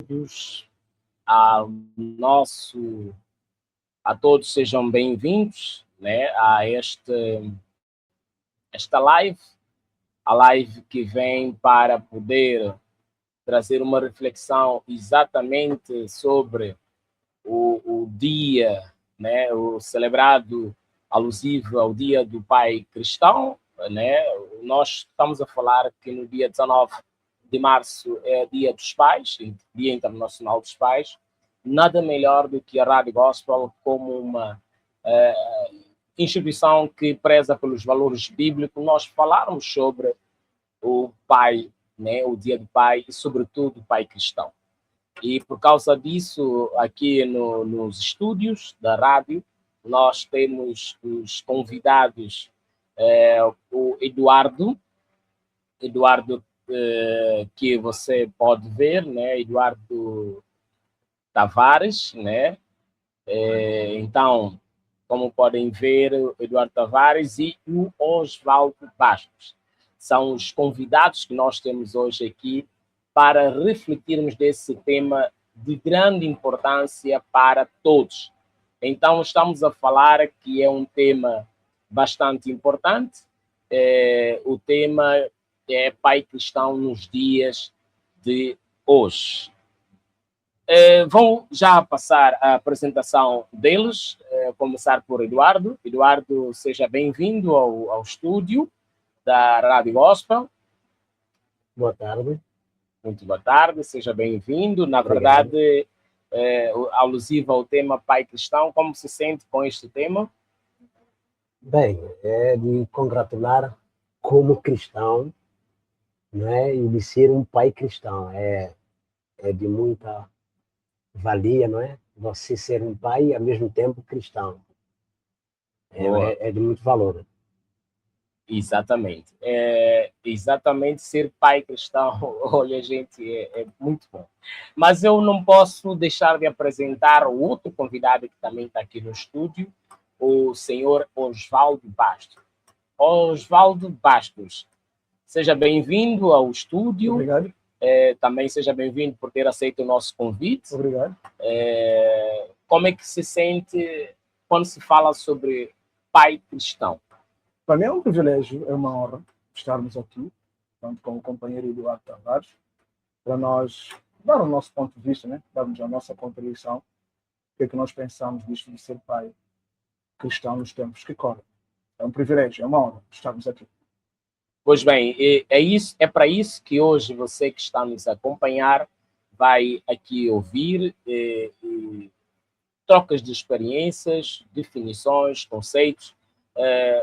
todos ao nosso, a todos sejam bem-vindos, né, a esta live, a live que vem para poder trazer uma reflexão exatamente sobre o dia, né, o celebrado alusivo ao Dia do Pai Cristão, né? Nós estamos a falar que no dia 19 de março é Dia dos Pais, Dia Internacional dos Pais. Nada melhor do que a Rádio Gospel como uma instituição que preza pelos valores bíblicos, nós falarmos sobre o pai, né, o Dia do Pai e, sobretudo, o pai cristão. E por causa disso, aqui nos estúdios da rádio, nós temos os convidados, o Eduardo, que você pode ver, né, Eduardo Tavares, né? Então, como podem ver, o Eduardo Tavares e o Osvaldo Bastos são os convidados que nós temos hoje aqui para refletirmos desse tema de grande importância para todos. Então, estamos a falar que é um tema bastante importante. O tema é Pai Cristão nos dias de hoje. Vou já passar a apresentação deles, começar por Eduardo. Eduardo, seja bem-vindo ao estúdio da Rádio Gospel. Boa tarde. Muito boa tarde, seja bem-vindo. Na Obrigado. verdade, alusivo ao tema Pai Cristão, como se sente com este tema? Bem, é de congratular como cristão, né, e de ser um pai cristão. É de muita valia, não é? Você ser um pai e, ao mesmo tempo, cristão. É de muito valor. Exatamente. Exatamente, ser pai cristão, olha, gente, é muito bom. Mas eu não posso deixar de apresentar o outro convidado que também está aqui no estúdio, o senhor Osvaldo Bastos. Osvaldo Bastos, seja bem-vindo ao estúdio. Obrigado. Também seja bem-vindo por ter aceito o nosso convite. Obrigado. Como é que se sente quando se fala sobre pai cristão? Para mim é um privilégio, é uma honra estarmos aqui, tanto com o companheiro Eduardo Tavares, para nós dar o nosso ponto de vista, né? Darmos a nossa contribuição, o que é que nós pensamos disto de ser pai cristão nos tempos que correm. É um privilégio, é uma honra estarmos aqui. Pois bem, é para isso que hoje você que está nos a acompanhar vai aqui ouvir trocas de experiências, definições, conceitos,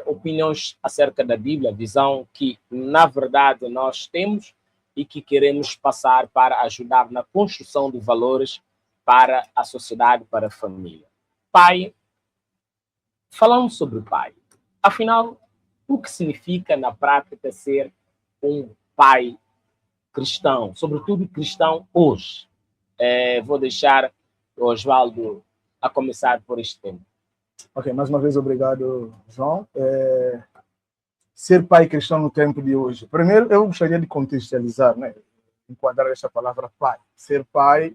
opiniões acerca da Bíblia, visão que, na verdade, nós temos e que queremos passar para ajudar na construção de valores para a sociedade, para a família. Pai, falamos sobre o pai. Afinal, o que significa, na prática, ser um pai cristão, sobretudo cristão hoje? Vou deixar o Osvaldo a começar por este tema. Ok, mais uma vez obrigado, João. Ser pai cristão no tempo de hoje. Primeiro, eu gostaria de contextualizar, né? Enquadrar essa palavra pai. Ser pai,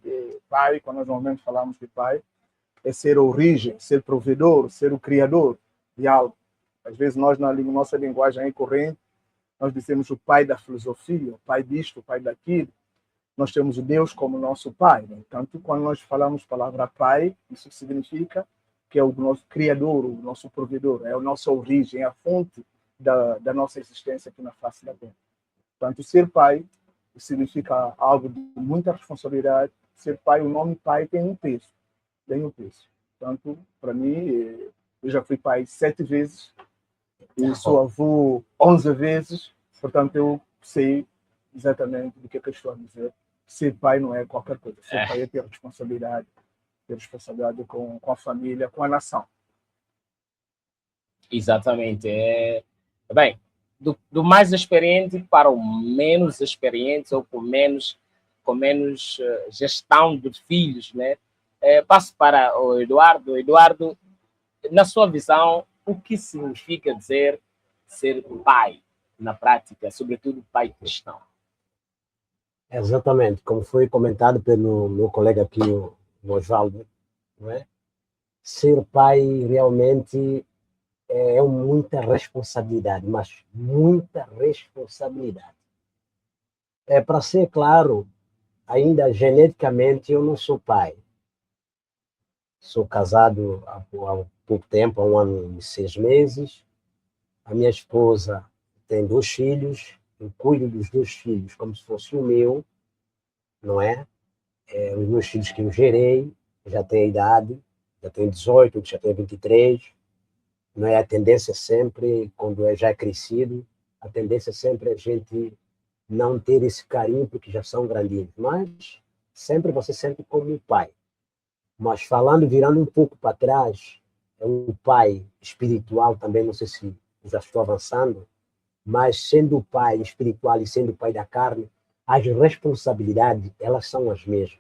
quando nós normalmente falamos de pai, é ser a origem, ser provedor, ser o criador de algo. Às vezes nós, na nossa linguagem aí corrente, nós dizemos o pai da filosofia, o pai disto, o pai daquilo. Nós temos o Deus como nosso pai. Né? Tanto quando nós falamos a palavra pai, isso significa que é o nosso criador, o nosso provedor, é a nossa origem, é a fonte da nossa existência aqui na face da terra. Portanto, ser pai significa algo de muita responsabilidade. Ser pai, o nome pai tem um peso. Tem um peso. Portanto, para mim, eu já fui pai 7 vezes e sou avô 11 vezes. Portanto, eu sei exatamente do que eu estou a dizer. Ser pai não é qualquer coisa. Ser pai é ter responsabilidade com a família, com a nação. Exatamente. Bem, do mais experiente para o menos experiente ou com menos gestão de filhos, né? Passo para o Eduardo. Eduardo, na sua visão, o que significa dizer ser pai na prática, sobretudo pai cristão? Exatamente, como foi comentado pelo meu colega aqui, o Osvaldo, não é? Ser pai realmente é muita responsabilidade, mas muita responsabilidade. Para ser claro, ainda geneticamente eu não sou pai. Sou casado há pouco tempo, há 1 ano e 6 meses. A minha esposa tem 2 filhos, eu cuido dos 2 filhos como se fosse o meu, não é? Os meus filhos que eu gerei, já têm idade, já tem 18, já tem 23, não é? A tendência sempre, quando já é crescido, a tendência sempre é a gente não ter esse carinho, porque já são grandinhos, mas sempre você sente como pai. Mas falando, virando um pouco para trás, é um pai espiritual também, não sei se já estou avançando, mas sendo o pai espiritual e sendo o pai da carne, as responsabilidades, elas são as mesmas.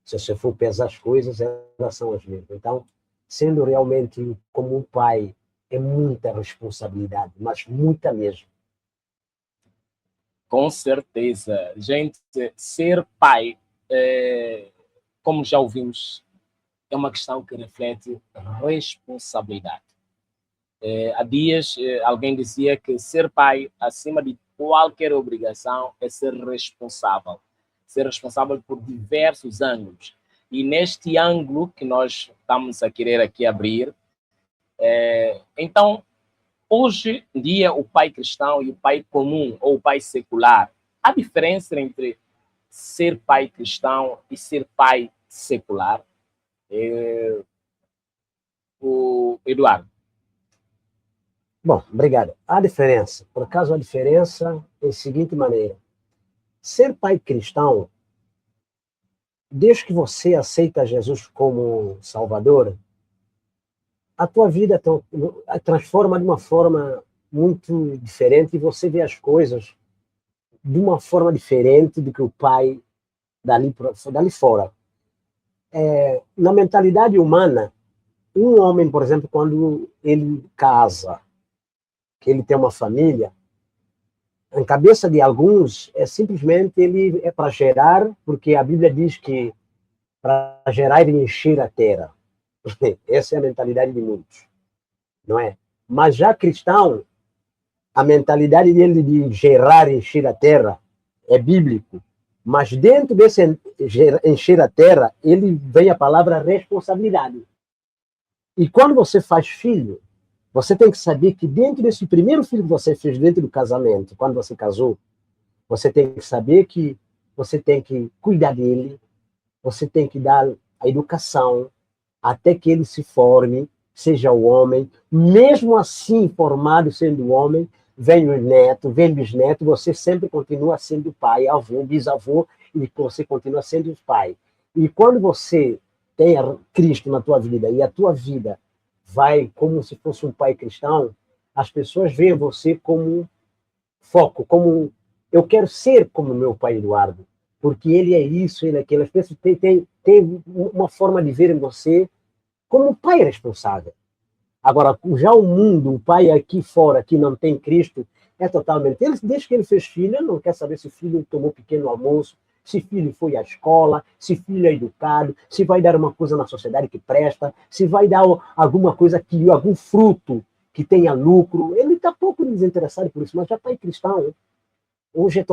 Se você for pesar as coisas, elas são as mesmas. Então, sendo realmente como um pai, é muita responsabilidade, mas muita mesmo. Com certeza. Gente, ser pai, como já ouvimos, é uma questão que reflete responsabilidade. Há dias, alguém dizia que ser pai, acima de qualquer obrigação, é ser responsável. Ser responsável por diversos ângulos. E neste ângulo que nós estamos a querer aqui abrir, então, hoje em dia, o pai cristão e o pai comum, ou o pai secular, há diferença entre ser pai cristão e ser pai secular? O Eduardo. Bom, obrigado. A diferença, por acaso a diferença é a seguinte maneira. Ser pai cristão, desde que você aceita Jesus como Salvador, a tua vida transforma de uma forma muito diferente e você vê as coisas de uma forma diferente do que o pai dali fora. Na mentalidade humana, um homem, por exemplo, quando ele casa, que ele tem uma família, na cabeça de alguns é simplesmente ele é para gerar, porque a Bíblia diz que para gerar e encher a terra. Essa é a mentalidade de muitos, não é? Mas já cristão, a mentalidade dele de gerar e encher a terra é bíblico, mas dentro desse encher a terra, ele vem a palavra responsabilidade. E quando você faz filho, você tem que saber que dentro desse primeiro filho que você fez dentro do casamento, quando você casou, você tem que saber que você tem que cuidar dele, você tem que dar a educação até que ele se forme, seja o homem. Mesmo assim, formado sendo homem, vem o neto, vem o bisneto, você sempre continua sendo pai, avô, bisavô, e você continua sendo pai. E quando você tem Cristo na tua vida e a tua vida vai como se fosse um pai cristão, as pessoas veem você como foco, como eu quero ser como meu pai Eduardo, porque ele é isso, ele é aquilo. As pessoas têm uma forma de ver em você como um pai responsável. Agora, já o mundo, o pai aqui fora, que não tem Cristo, é totalmente... Desde que ele fez filho, ele não quer saber se o filho tomou pequeno almoço, se filho foi à escola, se filho é educado, se vai dar uma coisa na sociedade que presta, se vai dar alguma coisa, algum fruto que tenha lucro. Ele está pouco desinteressado por isso, mas já pai cristão. Hoje,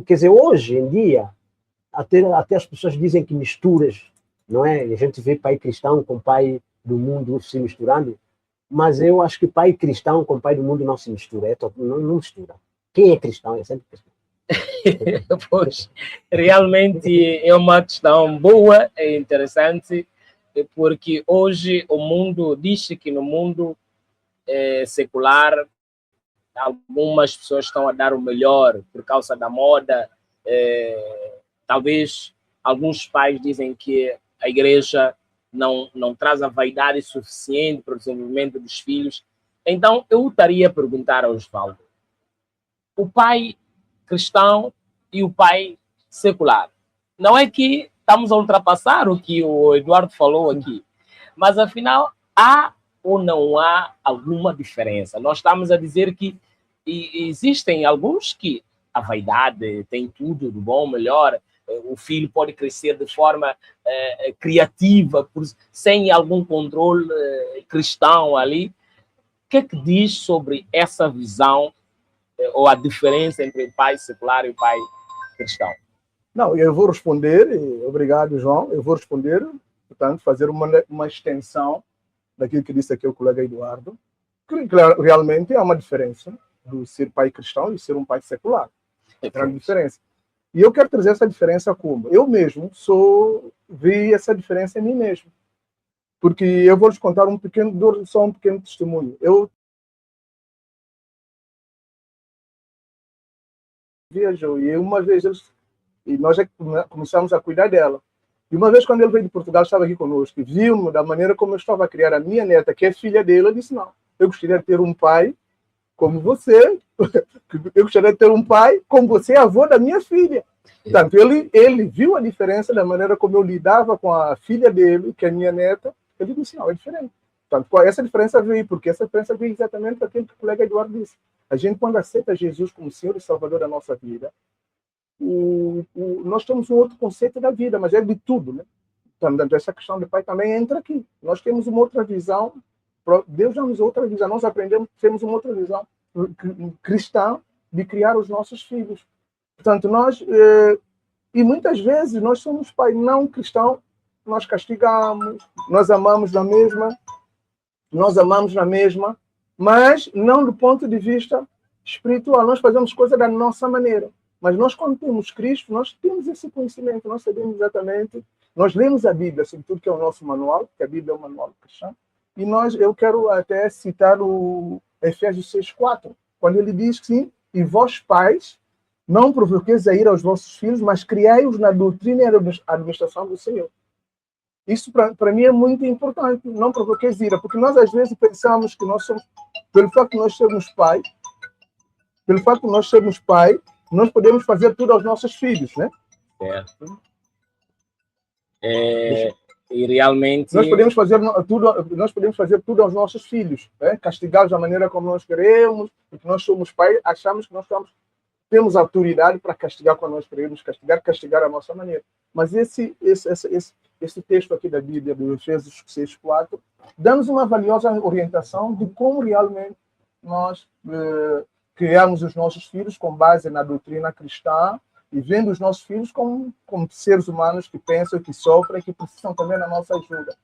quer dizer, hoje em dia, até as pessoas dizem que misturas, não é? A gente vê pai cristão com pai do mundo se misturando, mas eu acho que pai cristão com pai do mundo não se mistura, não mistura. Quem é cristão é sempre cristão. Pois, realmente é uma questão boa, é interessante, porque hoje o mundo diz que no mundo secular algumas pessoas estão a dar o melhor por causa da moda. Talvez alguns pais dizem que a igreja não traz a vaidade suficiente para o desenvolvimento dos filhos. Então, eu estaria a perguntar ao Osvaldo, o pai cristão e o pai secular. Não é que estamos a ultrapassar o que o Eduardo falou aqui, mas afinal, há ou não há alguma diferença? Nós estamos a dizer que existem alguns que a vaidade, tem tudo do bom, melhor. O filho pode crescer de forma criativa, sem algum controle cristão ali. O que é que diz sobre essa visão ou a diferença entre o pai secular e o pai cristão? Não, eu vou responder, obrigado, João, eu vou responder, portanto, fazer uma extensão daquilo que disse aqui o colega Eduardo, que realmente há uma diferença do ser pai cristão e ser um pai secular. É grande diferença. E eu quero trazer essa diferença como? Eu mesmo vi essa diferença em mim mesmo. Porque eu vou lhes contar só um pequeno testemunho. Eu viajou e uma vez nós já começamos a cuidar dela. E uma vez, quando ele veio de Portugal, estava aqui conosco, e viu-me da maneira como eu estava a criar a minha neta, que é filha dele, eu disse, não, eu gostaria de ter um pai como você, eu gostaria de ter um pai como você, avô da minha filha. Portanto, ele viu a diferença da maneira como eu lidava com a filha dele, que é a minha neta, ele disse, não, é diferente. Portanto, essa diferença veio, porque essa diferença veio exatamente daquilo que o colega Eduardo disse. A gente, quando aceita Jesus como Senhor e Salvador da nossa vida, nós temos um outro conceito da vida, mas é de tudo, né? Portanto, essa questão de pai também entra aqui. Nós temos uma outra visão, Deus dá-nos outra visão, nós aprendemos, temos uma outra visão cristã de criar os nossos filhos. Portanto, e muitas vezes nós somos pai não cristão, nós castigamos, nós amamos na mesma, mas não do ponto de vista espiritual, nós fazemos coisas da nossa maneira. Mas nós, quando temos Cristo, nós temos esse conhecimento, nós sabemos exatamente, nós lemos a Bíblia, sobretudo que é o nosso manual, que a Bíblia é o manual cristão, e eu quero até citar o Efésios 6:4, quando ele diz que sim, e vós pais, não provoqueis a ira aos vossos filhos, mas criai-os na doutrina e administração do Senhor. Isso para mim é muito importante, não provoqueis ira, porque nós às vezes pensamos que nós somos, pelo fato de nós sermos pai, nós podemos fazer tudo aos nossos filhos, né? Certo. E realmente nós podemos fazer tudo aos nossos filhos, né? Castigá-los da maneira como nós queremos, porque nós somos pais, achamos que nós temos autoridade para castigar quando nós queremos castigar a nossa maneira. Mas esse texto aqui da Bíblia, do Efésios 6:4, dá-nos uma valiosa orientação de como realmente nós criamos os nossos filhos com base na doutrina cristã e vendo os nossos filhos como seres humanos que pensam, que sofrem, que precisam também da nossa ajuda.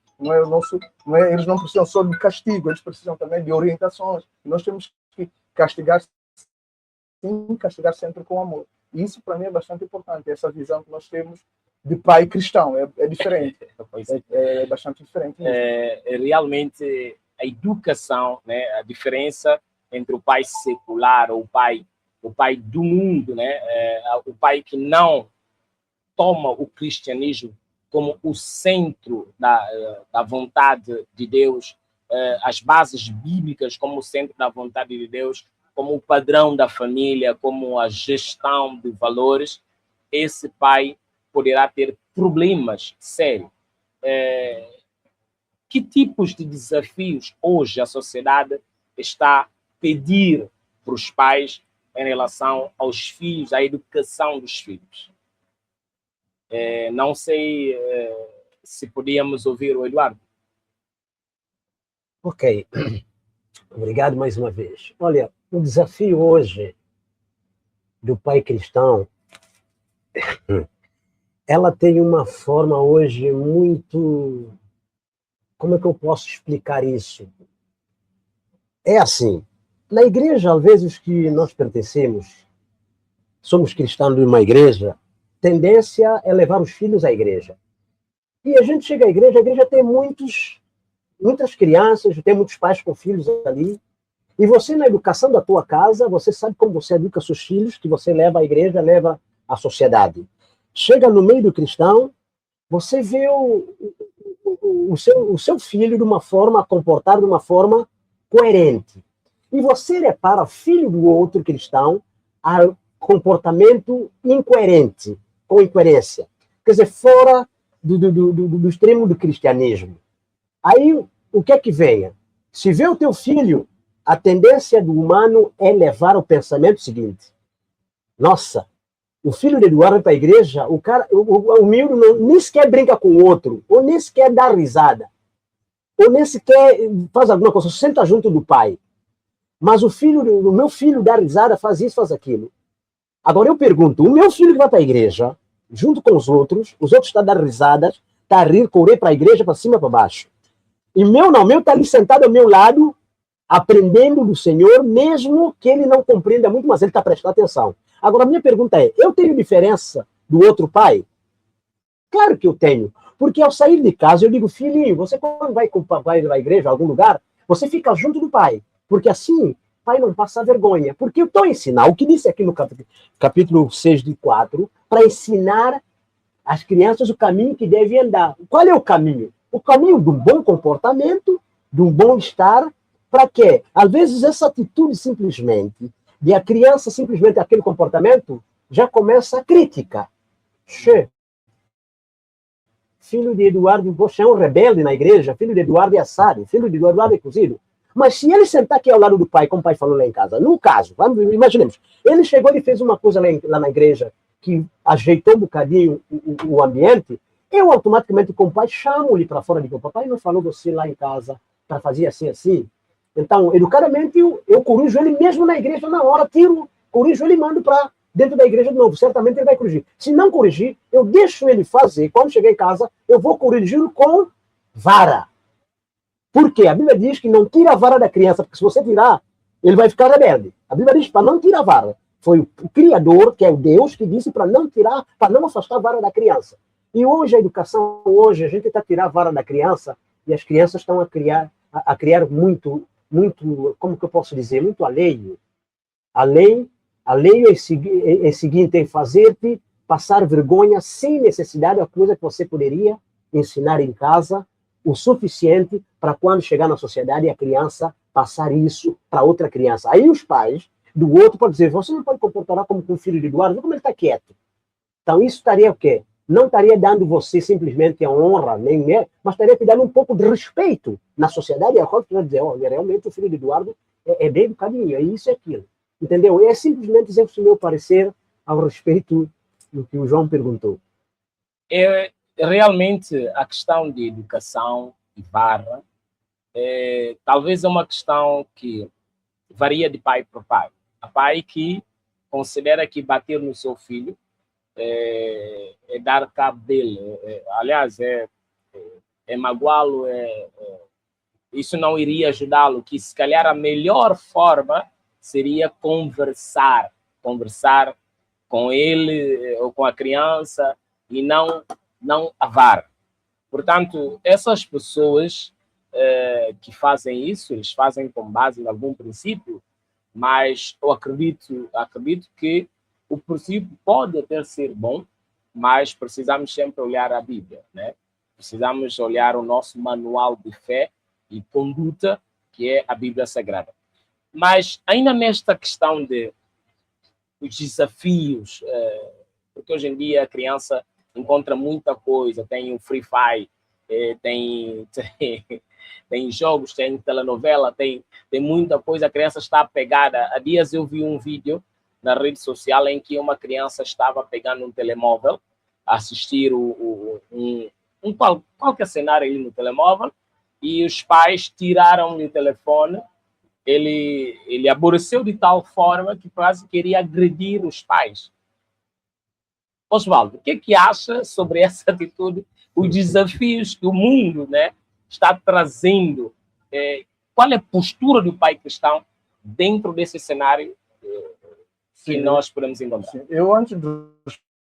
Eles não precisam só de castigo, eles precisam também de orientações. Nós temos que castigar sempre com amor. E isso, para mim, é bastante importante, essa visão que nós temos de pai cristão. É diferente. É bastante diferente mesmo. Realmente, a educação, né, a diferença entre o pai secular ou o pai do mundo, né, o pai que não toma o cristianismo como o centro da vontade de Deus, as bases bíblicas como o centro da vontade de Deus, como o padrão da família, como a gestão de valores, esse pai poderá ter problemas sérios. Que tipos de desafios hoje a sociedade está a pedir para os pais em relação aos filhos, à educação dos filhos? Não sei se podíamos ouvir o Eduardo. Ok. Obrigado mais uma vez. Olha, o desafio hoje do pai cristão, ela tem uma forma hoje muito... Como é que eu posso explicar isso? É assim, na igreja, às vezes que nós pertencemos, somos cristãos de uma igreja, tendência é levar os filhos à igreja. E a gente chega à igreja, a igreja tem muitas crianças, tem muitos pais com filhos ali, e você, na educação da tua casa, você sabe como você educa seus filhos, que você leva à igreja, leva à sociedade. Chega no meio do cristão, você vê o seu filho de uma forma, comportar de uma forma coerente. E você repara, filho do outro cristão, a comportamento incoerente, com incoerência. Quer dizer, fora do extremo do cristianismo. Aí, o que é que vem? Se vê o teu filho, a tendência do humano é levar o pensamento seguinte, Nossa, o filho de Eduardo vai para a igreja, o miúdo nem sequer brinca com o outro, ou nem sequer dá risada, ou nem sequer faz alguma coisa, senta junto do pai. Mas o meu filho dá risada, faz isso, faz aquilo. Agora eu pergunto, o meu filho que vai para a igreja, junto com os outros estão a dar risadas, está a rir, correr para a igreja, para cima, para baixo. E meu está ali sentado ao meu lado, aprendendo do Senhor, mesmo que ele não compreenda muito, mas ele está prestando atenção. Agora, a minha pergunta é, eu tenho diferença do outro pai? Claro que eu tenho. Porque ao sair de casa, eu digo, filhinho, você quando vai com o papai na igreja, a algum lugar, você fica junto do pai. Porque assim, o pai não passa vergonha. Porque eu estou a ensinar, o que disse aqui no capítulo 6 de 4, para ensinar as crianças o caminho que devem andar. Qual é o caminho? O caminho de um bom comportamento, de um bom estar, para quê? Às vezes essa atitude simplesmente, de a criança simplesmente aquele comportamento, já começa a crítica. Che, filho de Eduardo, você é um rebelde na igreja, filho de Eduardo é assado, filho de Eduardo é cozido. Mas se ele sentar aqui ao lado do pai, como o pai falou lá em casa, no caso, imaginemos, ele chegou e fez uma coisa lá na igreja que ajeitou um bocadinho o ambiente, eu automaticamente, como pai, chamo ele para fora de que o papai não falou você lá em casa para fazer assim, assim. Então, educadamente, eu corrijo ele mesmo na igreja, na hora, corrijo ele e mando para dentro da igreja de novo. Certamente ele vai corrigir. Se não corrigir, eu deixo ele fazer. Quando chegar em casa, eu vou corrigi-lo com vara. Por quê? A Bíblia diz que não tira a vara da criança, porque se você tirar, ele vai ficar rebelde. A Bíblia diz para não tirar a vara. Foi o Criador, que é o Deus, que disse para não tirar, para não afastar a vara da criança. E hoje a educação, a gente está tirando a vara da criança e as crianças estão a criar muito, como que eu posso dizer, muito alheio. Alheio é seguinte, é fazer-te passar vergonha sem necessidade, a coisa que você poderia ensinar em casa, o suficiente para quando chegar na sociedade a criança passar isso para outra criança. Aí os pais do outro podem dizer, você não pode comportar como com o filho de Eduardo, como ele está quieto. Então isso estaria o quê? Não estaria dando você simplesmente a honra, mas estaria te dando um pouco de respeito na sociedade, e a qual você vai dizer, olha, realmente o filho de Eduardo é bem educadinho, é isso e aquilo. Entendeu? É simplesmente dizer o meu parecer ao respeito do que o João perguntou. Realmente, a questão de educação e vara, talvez é uma questão que varia de pai para pai. Há pai que considera que bater no seu filho é dar cabo dele, aliás, é magoá-lo, isso não iria ajudá-lo, que se calhar a melhor forma seria conversar com ele ou com a criança e não a vara. Portanto, essas pessoas que fazem isso, eles fazem com base em algum princípio, mas eu acredito que o princípio pode até ser bom, mas precisamos sempre olhar a Bíblia, né? Precisamos olhar o nosso manual de fé e conduta, que é a Bíblia Sagrada. Mas ainda nesta questão de os desafios, porque hoje em dia a criança encontra muita coisa, tem o Free Fire, tem jogos, tem telenovela, tem muita coisa, a criança está apegada. Há dias eu vi um vídeo na rede social em que uma criança estava pegando um telemóvel, a assistir qualquer cenário ali no telemóvel, e os pais tiraram-lhe o telefone. Ele aborreceu de tal forma que quase queria agredir os pais. Oswaldo, o que é que acha sobre essa atitude, os desafios que o mundo, né, está trazendo? Qual é a postura do pai cristão dentro desse cenário que nós podemos encontrar? Sim. Eu, antes de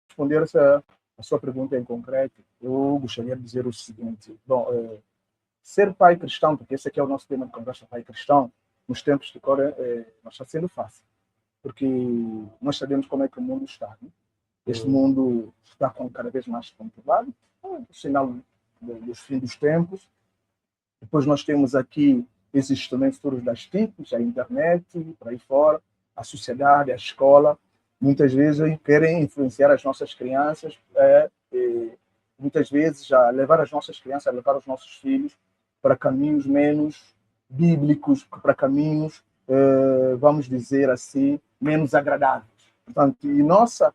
responder a sua pergunta em concreto, eu gostaria de dizer o seguinte. Bom, ser pai cristão, porque esse aqui é o nosso tema de conversa, pai cristão, nos tempos que correm, não está sendo fácil. Porque nós sabemos como é que o mundo está, né? Este mundo está cada vez mais conturbado, o sinal dos fins dos tempos. Depois nós temos aqui esses também futuros das TICs, a internet, por aí fora, a sociedade, a escola, muitas vezes querem influenciar as nossas crianças, muitas vezes já levar as nossas crianças, a levar os nossos filhos para caminhos menos bíblicos, para caminhos, vamos dizer assim, menos agradáveis. Portanto, e nossa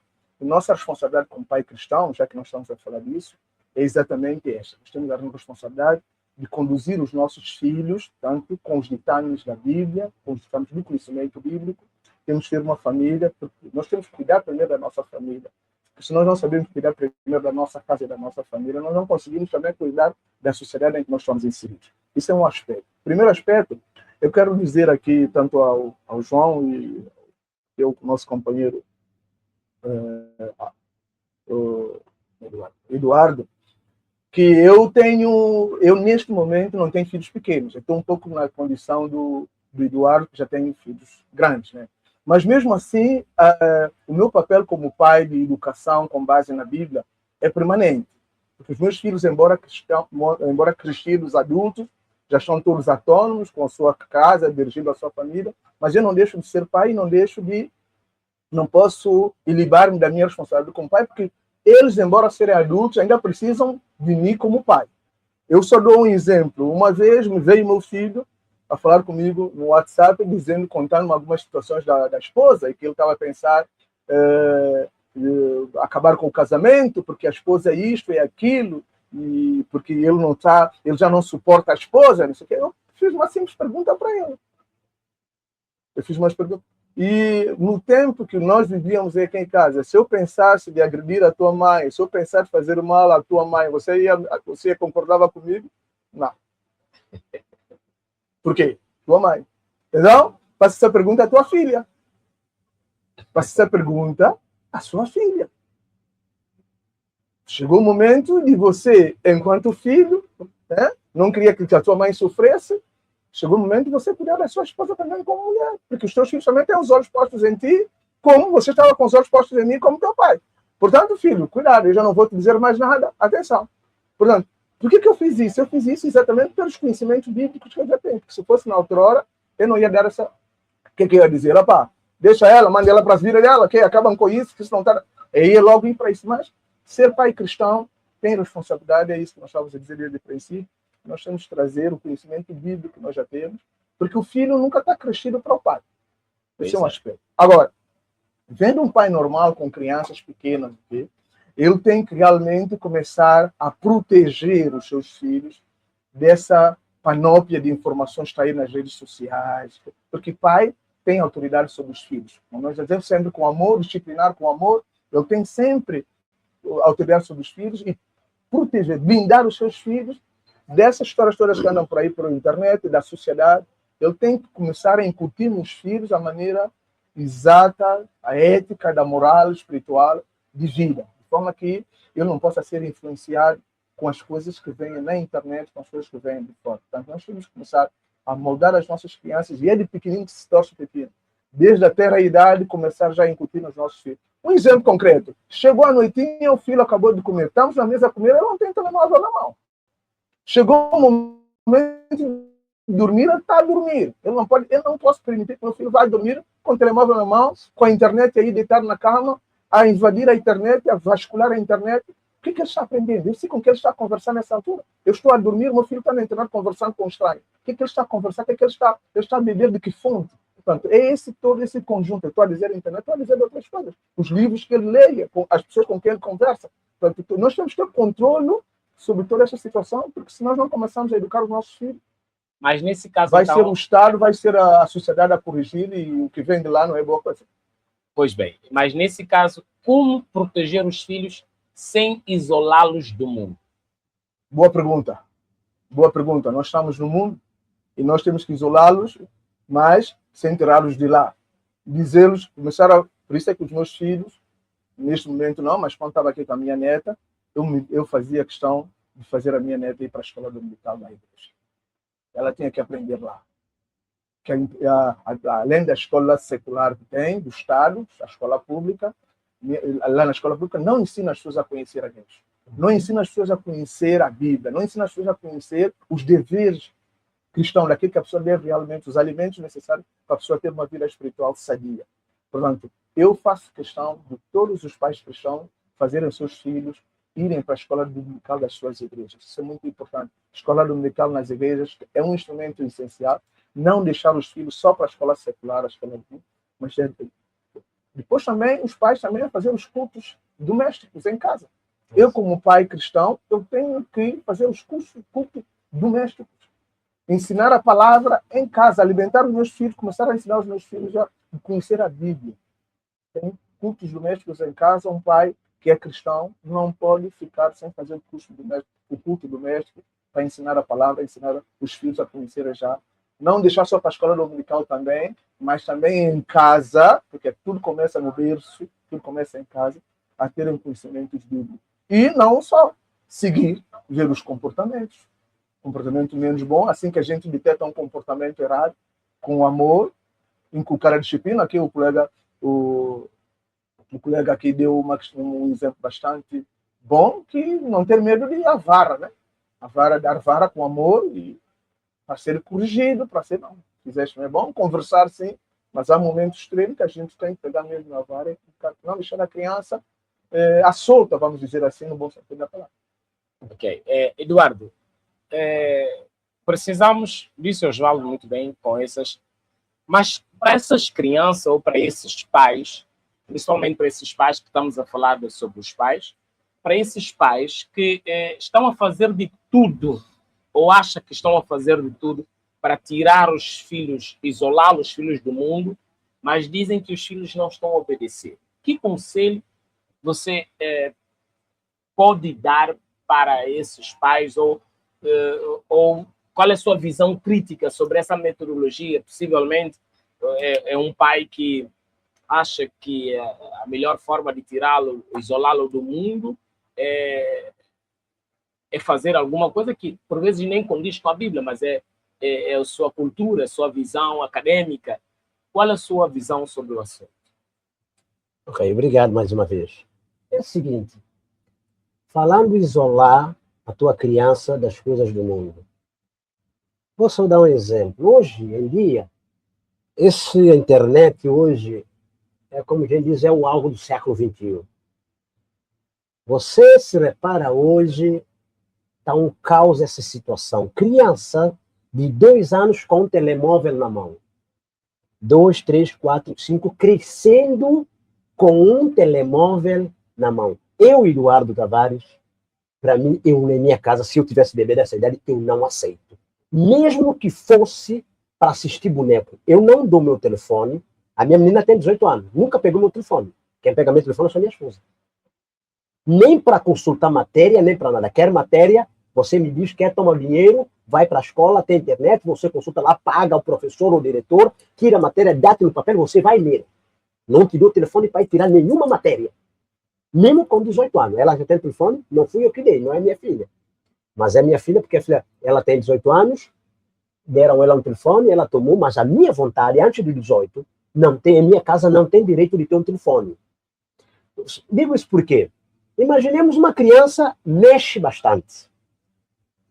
responsabilidade como pai cristão, já que nós estamos a falar disso, é exatamente esta. Nós temos a responsabilidade de conduzir os nossos filhos, tanto com os ditames da Bíblia, com os ditames do conhecimento bíblico. Temos que ter uma família, porque nós temos que cuidar primeiro da nossa família. Porque se nós não sabemos cuidar primeiro da nossa casa e da nossa família, nós não conseguimos também cuidar da sociedade em que nós estamos inseridos. Isso é um aspecto. Primeiro aspecto, eu quero dizer aqui, tanto ao João e ao nosso companheiro Eduardo, que eu neste momento não tenho filhos pequenos. Eu estou um pouco na condição do Eduardo, que já tem filhos grandes, né? Mas mesmo assim, o meu papel como pai de educação com base na Bíblia é permanente. Porque os meus filhos, embora crescidos, adultos, já estão todos autônomos, com a sua casa, dirigindo a sua família, mas eu não deixo de ser pai e não posso ilibar-me da minha responsabilidade como pai, porque eles, embora serem adultos, ainda precisam de mim como pai. Eu só dou um exemplo. Uma vez me veio meu filho a falar comigo no WhatsApp, contando algumas situações da esposa, e que ele estava a pensar acabar com o casamento, porque a esposa é isto e aquilo, e porque ele já não suporta a esposa, não sei o quê. Eu fiz uma simples pergunta para ele. E no tempo que nós vivíamos aqui em casa, se eu pensasse de agredir a tua mãe, se eu pensasse de fazer mal à tua mãe, você concordava comigo? Não. Por quê? Tua mãe. Então, faça essa pergunta à tua filha. Faça essa pergunta à sua filha. Chegou o momento de você, enquanto filho, né, não queria que a tua mãe sofresse, chegou o momento de você cuidar da sua esposa também como mulher. Porque os teus filhos também têm os olhos postos em ti, como você estava com os olhos postos em mim como teu pai. Portanto, filho, cuidado, eu já não vou te dizer mais nada. Atenção. Portanto, por que eu fiz isso? Eu fiz isso exatamente pelos conhecimentos bíblicos que eu já tenho. Porque se fosse na outra hora, eu não ia dar essa... O que eu ia dizer? Opá, deixa ela, manda ela para as vidas dela, que acabam com isso, que isso não está... Eu ia logo ir para isso. Mas ser pai cristão tem responsabilidade, é isso que nós estávamos a dizer desde o princípio. Nós temos que trazer o conhecimento bíblico que nós já temos, porque o filho nunca está crescido para o pai. Esse é um aspecto. Agora, vendo um pai normal com crianças pequenas, ele tem que realmente começar a proteger os seus filhos dessa panóplia de informações que está aí nas redes sociais, porque pai tem autoridade sobre os filhos. Nós dizemos sempre com amor, disciplinar com amor, ele tem sempre autoridade sobre os filhos e proteger, blindar os seus filhos dessas histórias todas que andam por aí pela internet, da sociedade. Ele tem que começar a incutir nos filhos a maneira exata, a ética, da moral espiritual de vida, de forma que ele não possa ser influenciado com as coisas que vêm na internet, com as coisas que vêm de fora. Portanto, nós temos que começar a moldar as nossas crianças, e é de pequenino que se torce pequeno. Desde a terra idade, começar já a incutir nos nossos filhos. Um exemplo concreto. Chegou a noitinha, o filho acabou de comer. Estamos na mesa a comer, ele não tem telemóvel na mão. Chegou o momento de dormir, ele está a dormir. Eu não posso permitir que meu filho vá dormir com o telemóvel na mão, com a internet aí deitado na cama, a invadir a internet, a vascular a internet. O que ele está aprendendo? Eu sei com que ele está a conversar nessa altura. Eu estou a dormir, meu filho está na internet conversando com um estranho. O que ele está a conversar? O que ele está a beber de que fonte? Portanto, é todo esse conjunto. Eu estou a dizer a internet, estou a dizer outras coisas. Os livros que ele leia, as pessoas com quem ele conversa. Portanto, nós temos que ter controle sobre toda essa situação, porque se nós não começarmos a educar os nossos filhos, mas nesse caso vai ser o Estado, vai ser a sociedade a corrigir, e o que vem de lá não é boa coisa. Pois bem, mas nesse caso, como proteger os filhos sem isolá-los do mundo? Boa pergunta. Boa pergunta. Nós estamos no mundo e nós temos que isolá-los, mas sem tirá-los de lá. Dizê-los, por isso é que os meus filhos, neste momento não, mas quando estava aqui com a minha neta, eu fazia questão de fazer a minha neta ir para a escola dominical da igreja. Ela tinha que aprender lá. Que além da escola secular que tem, do Estado, a escola pública, lá na escola pública não ensina as pessoas a conhecer a Deus. Não ensina as pessoas a conhecer a Bíblia. Não ensina as pessoas a conhecer os deveres cristãos, daquilo que a pessoa deve realmente, os alimentos necessários para a pessoa ter uma vida espiritual sadia. Portanto, eu faço questão de todos os pais cristãos fazerem seus filhos irem para a escola dominical das suas igrejas. Isso é muito importante. Escola dominical nas igrejas é um instrumento essencial. Não deixar os filhos só para a escola secular, a escola, mas Depois também, os pais também a fazer os cultos domésticos em casa. Eu, como pai cristão, eu tenho que fazer os cultos domésticos. Ensinar a palavra em casa, alimentar os meus filhos, começar a ensinar os meus filhos a conhecer a Bíblia. Tem cultos domésticos em casa, um pai que é cristão não pode ficar sem fazer o culto doméstico para ensinar a palavra, ensinar os filhos a conhecer já. Não deixar só para a escola dominical também, mas também em casa, porque tudo começa no berço, tudo começa em casa, a ter um conhecimento bíblico. E não só seguir, ver os comportamentos. Comportamento menos bom, assim que a gente detecta um comportamento errado, com amor, inculcar a disciplina. Aqui o colega aqui deu um exemplo bastante bom, que não ter medo de a vara, né? Dar vara com amor e para ser corrigido, para ser, não, fizeste não é bom, conversar sim, mas há momentos extremos que a gente tem que pegar mesmo a vara e não deixar a criança à solta, vamos dizer assim, no bom sentido da palavra. Ok. Eduardo, precisamos, disse o Osvaldo muito bem com essas, mas para essas crianças ou para esses pais, principalmente para esses pais que estamos a falar sobre os pais, para esses pais que estão a fazer de tudo, ou acham que estão a fazer de tudo para tirar os filhos, isolar os filhos do mundo, mas dizem que os filhos não estão a obedecer. Que conselho você pode dar para esses pais, ou qual é a sua visão crítica sobre essa metodologia? Possivelmente é um pai que acha que a melhor forma de tirá-lo, isolá-lo do mundo é fazer alguma coisa que, por vezes, nem condiz com a Bíblia, mas é a sua cultura, a sua visão acadêmica. Qual é a sua visão sobre o assunto? Ok, obrigado mais uma vez. É o seguinte, falando em isolar a tua criança das coisas do mundo, vou só dar um exemplo. Hoje em dia, essa internet hoje é, como a gente diz, é o algo do século XXI. Você se repara hoje, está um caos essa situação. Criança de 2 anos com um telemóvel na mão. 2, 3, 4, 5, crescendo com um telemóvel na mão. Eu, Eduardo Tavares, para mim, eu na minha casa, se eu tivesse bebê dessa idade, eu não aceito. Mesmo que fosse para assistir boneco, eu não dou meu telefone. A minha menina tem 18 anos, nunca pegou meu telefone. Quem pega meu telefone é só minha esposa. Nem para consultar matéria, nem para nada. Quer matéria, você me diz, quer tomar dinheiro, vai para a escola, tem internet, você consulta lá, paga o professor ou o diretor, tira a matéria, dá-te no papel, você vai ler. Não te dou telefone para tirar nenhuma matéria. Mesmo com 18 anos. Ela já tem telefone, não fui eu que dei, não é minha filha. Mas é minha filha, porque a filha, ela tem 18 anos, deram ela um telefone, ela tomou, mas a minha vontade, antes de 18, não tem, a minha casa não tem direito de ter um telefone. Digo isso por quê? Imaginemos uma criança mexe bastante.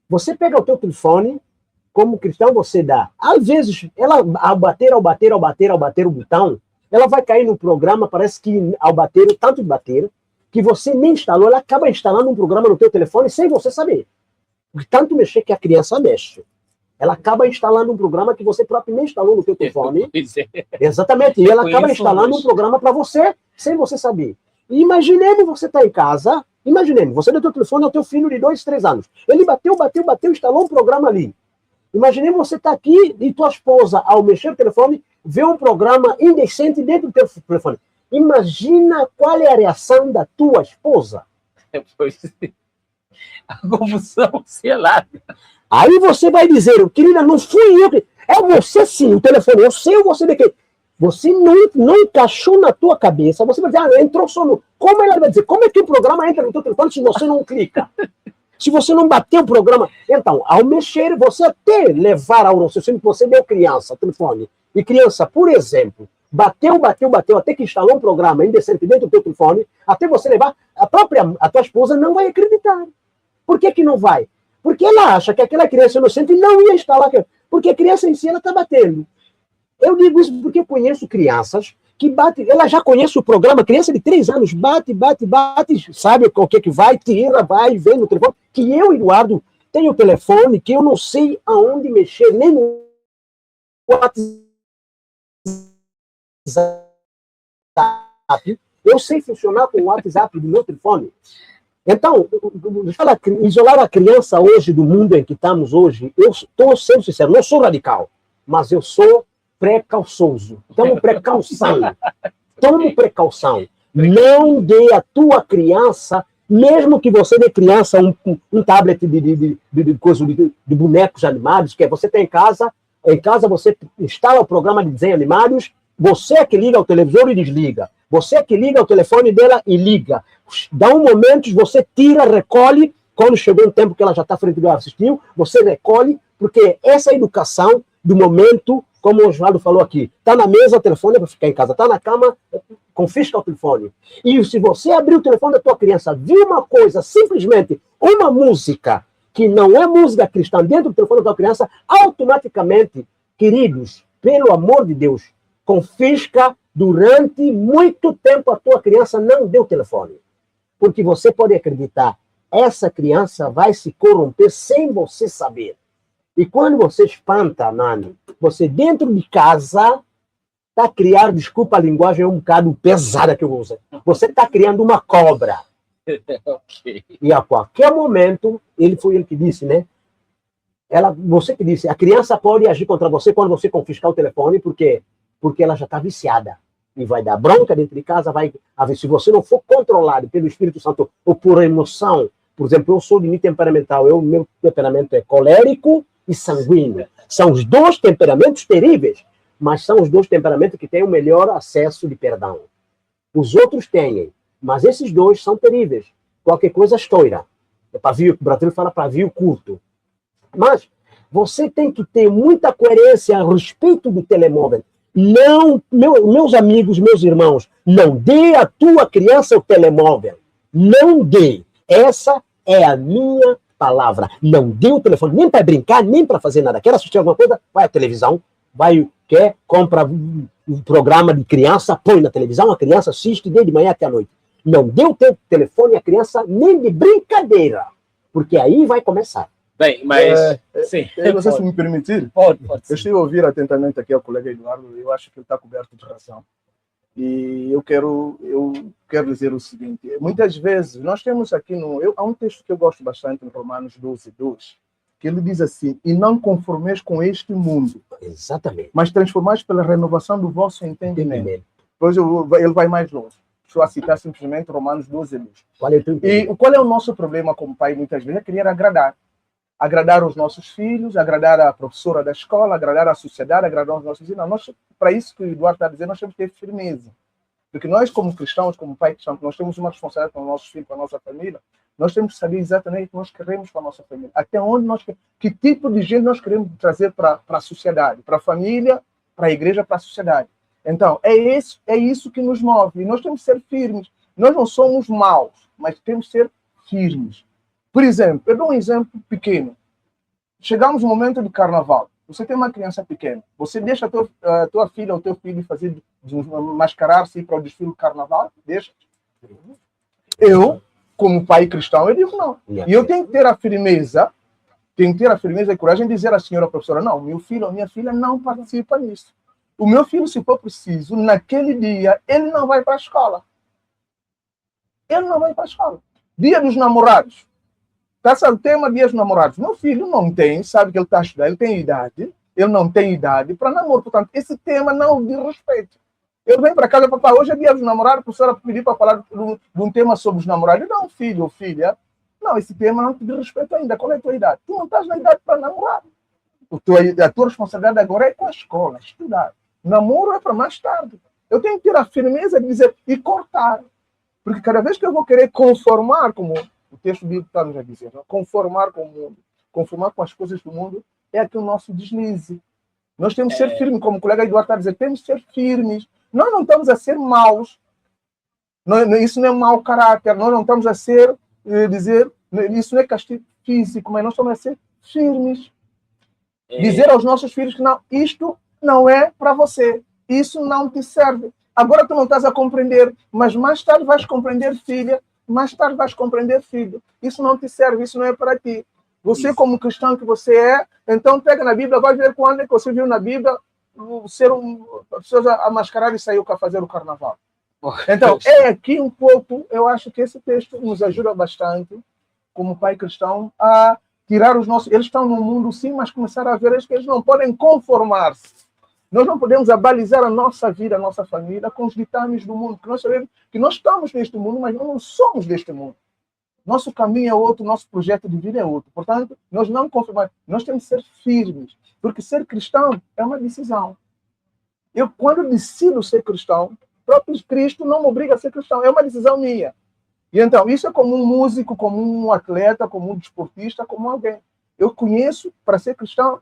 Você pega o teu telefone, como cristão você dá. Às vezes, ela ao bater o botão, ela vai cair no programa, parece que ao bater, tanto de bater, que você nem instalou, ela acaba instalando um programa no teu telefone sem você saber. Porque tanto mexer que a criança mexe. Ela acaba instalando um programa que você próprio nem instalou no teu telefone. Exatamente. E ela acaba instalando um programa para você, sem você saber. E imaginemos você tá em casa, imaginemos, você deu teu telefone ao teu filho de 2, 3 anos. Ele bateu, instalou um programa ali. Imaginemos você tá aqui e tua esposa, ao mexer o telefone, vê um programa indecente dentro do teu telefone. Imagina qual é a reação da tua esposa. Pois a confusão, sei lá. Aí você vai dizer, querida, não fui eu. É você sim, o telefone, eu sei você de quê. Você não encaixou na tua cabeça, você vai dizer, entrou só no... Como ela vai dizer? Como é que o programa entra no teu telefone se você não clica? Se você não bateu o programa... Então, ao mexer, você até levar ao raciocínio que você deu criança, telefone. E criança, por exemplo, bateu, até que instalou um programa indecente dentro do teu telefone, até você levar, a tua esposa não vai acreditar. Por que não vai? Porque ela acha que aquela criança inocente não ia instalar, porque a criança em si, ela está batendo. Eu digo isso porque eu conheço crianças que batem, ela já conhece o programa, criança de 3 anos, bate, sabe o que vai, tira, vai, vem no telefone, que eu, Eduardo, tenho o telefone, que eu não sei aonde mexer, nem no WhatsApp, eu sei funcionar com o WhatsApp do meu telefone. Então, isolar a criança hoje do mundo em que estamos hoje, eu estou sendo sincero, não sou radical, mas eu sou precauçoso. Tome precaução. Tome precaução. Não dê a tua criança, mesmo que você dê criança um tablet de bonecos animados, que você tem em casa você instala o programa de desenhos animados, você é que liga o televisor e desliga. Você é que liga o telefone dela e liga. Dá um momento, você tira, recolhe. Quando chegou um tempo que ela já está frente do assistiu, você recolhe, porque essa educação do momento, como o Osvaldo falou aqui, está na mesa, o telefone é para ficar em casa, está na cama, confisca o telefone. E se você abrir o telefone da tua criança, viu uma coisa, simplesmente uma música, que não é música cristã dentro do telefone da tua criança, automaticamente, queridos, pelo amor de Deus, confisca durante muito tempo a tua criança não deu telefone. Porque você pode acreditar, essa criança vai se corromper sem você saber. E quando você espanta, Nani, você dentro de casa está a criar, desculpa a linguagem, é um bocado pesada que eu vou usar. Você está criando uma cobra. Okay. E a qualquer momento, foi ele que disse, né? Você que disse, a criança pode agir contra você quando você confiscar o telefone, porque ela já está viciada. E vai dar bronca dentro de casa, se você não for controlado pelo Espírito Santo ou por emoção, por exemplo, eu sou de mim temperamental, meu temperamento é colérico e sanguíneo. São os dois temperamentos terríveis, mas são os dois temperamentos que têm o melhor acesso de perdão. Os outros têm, mas esses dois são terríveis. Qualquer coisa estoura. O Brasil fala pavio curto. Mas você tem que ter muita coerência a respeito do telemóvel. Não, meus amigos, meus irmãos, não dê à tua criança o telemóvel. Não dê. Essa é a minha palavra. Não dê o telefone nem para brincar, nem para fazer nada. Quer assistir alguma coisa? Vai à televisão. Compra um programa de criança, põe na televisão, a criança assiste desde manhã até a noite. Não dê o teu telefone à criança nem de brincadeira, porque aí vai começar. Bem, mas... sim, você se me permitir, pode eu estive a ouvir atentamente aqui ao colega Eduardo, eu acho que ele está coberto de razão. E eu quero dizer o seguinte, muitas vezes, nós temos aqui, há um texto que eu gosto bastante, em Romanos 12:2, que ele diz assim, e não conformeis com este mundo. Exatamente. Mas transformais pela renovação do vosso entendimento. Pois ele vai mais longe. Deixa eu citar simplesmente Romanos 12:2. E qual é o nosso problema como pai, muitas vezes? É querer agradar. Agradar os nossos filhos, agradar a professora da escola, agradar a sociedade, agradar os nossos irmãos. Para isso que o Eduardo está dizendo, nós temos que ter firmeza. Porque nós, como cristãos, como pai cristão, nós temos uma responsabilidade com os nossos filhos, com a nossa família. Nós temos que saber exatamente o que nós queremos para a nossa família. Até onde que tipo de gente nós queremos trazer para a sociedade, para a família, para a igreja, para a sociedade. Então, é isso que nos move. E nós temos que ser firmes. Nós não somos maus, mas temos que ser firmes. Por exemplo, eu dou um exemplo pequeno. Chegamos no momento do carnaval. Você tem uma criança pequena. Você deixa a tua filha ou teu filho mascarar-se para o desfile do carnaval? Deixa. Eu, como pai cristão, eu digo não. E eu tenho que ter a firmeza, e coragem de dizer à senhora professora, não, meu filho ou minha filha não participa nisso. O meu filho, se for preciso, naquele dia, ele não vai para a escola. Ele não vai para a escola. Dia dos namorados. Está o tema Dia dos Namorados. Meu filho não tem, sabe que ele está a estudar, ele tem idade, ele não tem idade para namoro. Portanto, esse tema não diz respeito. Ele vem para casa, papai, hoje é Dia dos Namorados, a professora pediu para falar de um tema sobre os namorados. Não, filho ou filha, não, esse tema não te diz respeito ainda. Qual é a tua idade? Tu não estás na idade para namorar. A tua responsabilidade agora é com a escola, estudar. Namoro é para mais tarde. Eu tenho que ter a firmeza de dizer e cortar. Porque cada vez que eu vou querer conformar como o texto bíblico está nos a dizer, conformar com o mundo, conformar com as coisas do mundo, é aqui o nosso deslize. Nós temos que ser firmes, como o colega Eduardo está a dizer, temos que ser firmes. Nós não estamos a ser maus. Isso não é mau caráter. Nós não estamos a dizer, isso não é castigo físico, mas nós estamos a ser firmes. Dizer aos nossos filhos que não, isto não é para você. Isso não te serve. Agora tu não estás a compreender, mas mais tarde vais compreender, filha. Mais tarde vais compreender, filho. Isso não te serve, isso não é para ti. Você, como cristão que você é, então pega na Bíblia, vai ver quando é que você viu na Bíblia pessoas a mascarar e saiu para fazer o carnaval. Então, é aqui um pouco, eu acho que esse texto nos ajuda bastante, como pai cristão, a tirar os nossos... Eles estão no mundo sim, mas começaram a ver que eles não podem conformar-se. Nós não podemos abalizar a nossa vida, a nossa família, com os ditames do mundo, porque nós sabemos que nós estamos neste mundo, mas nós não somos deste mundo. Nosso caminho é outro, nosso projeto de vida é outro. Portanto, nós não conformamos, nós temos que ser firmes, porque ser cristão é uma decisão. Eu, quando decido ser cristão, o próprio Cristo não me obriga a ser cristão, é uma decisão minha. E então, isso é como um músico, como um atleta, como um desportista, como alguém. Eu conheço, para ser cristão,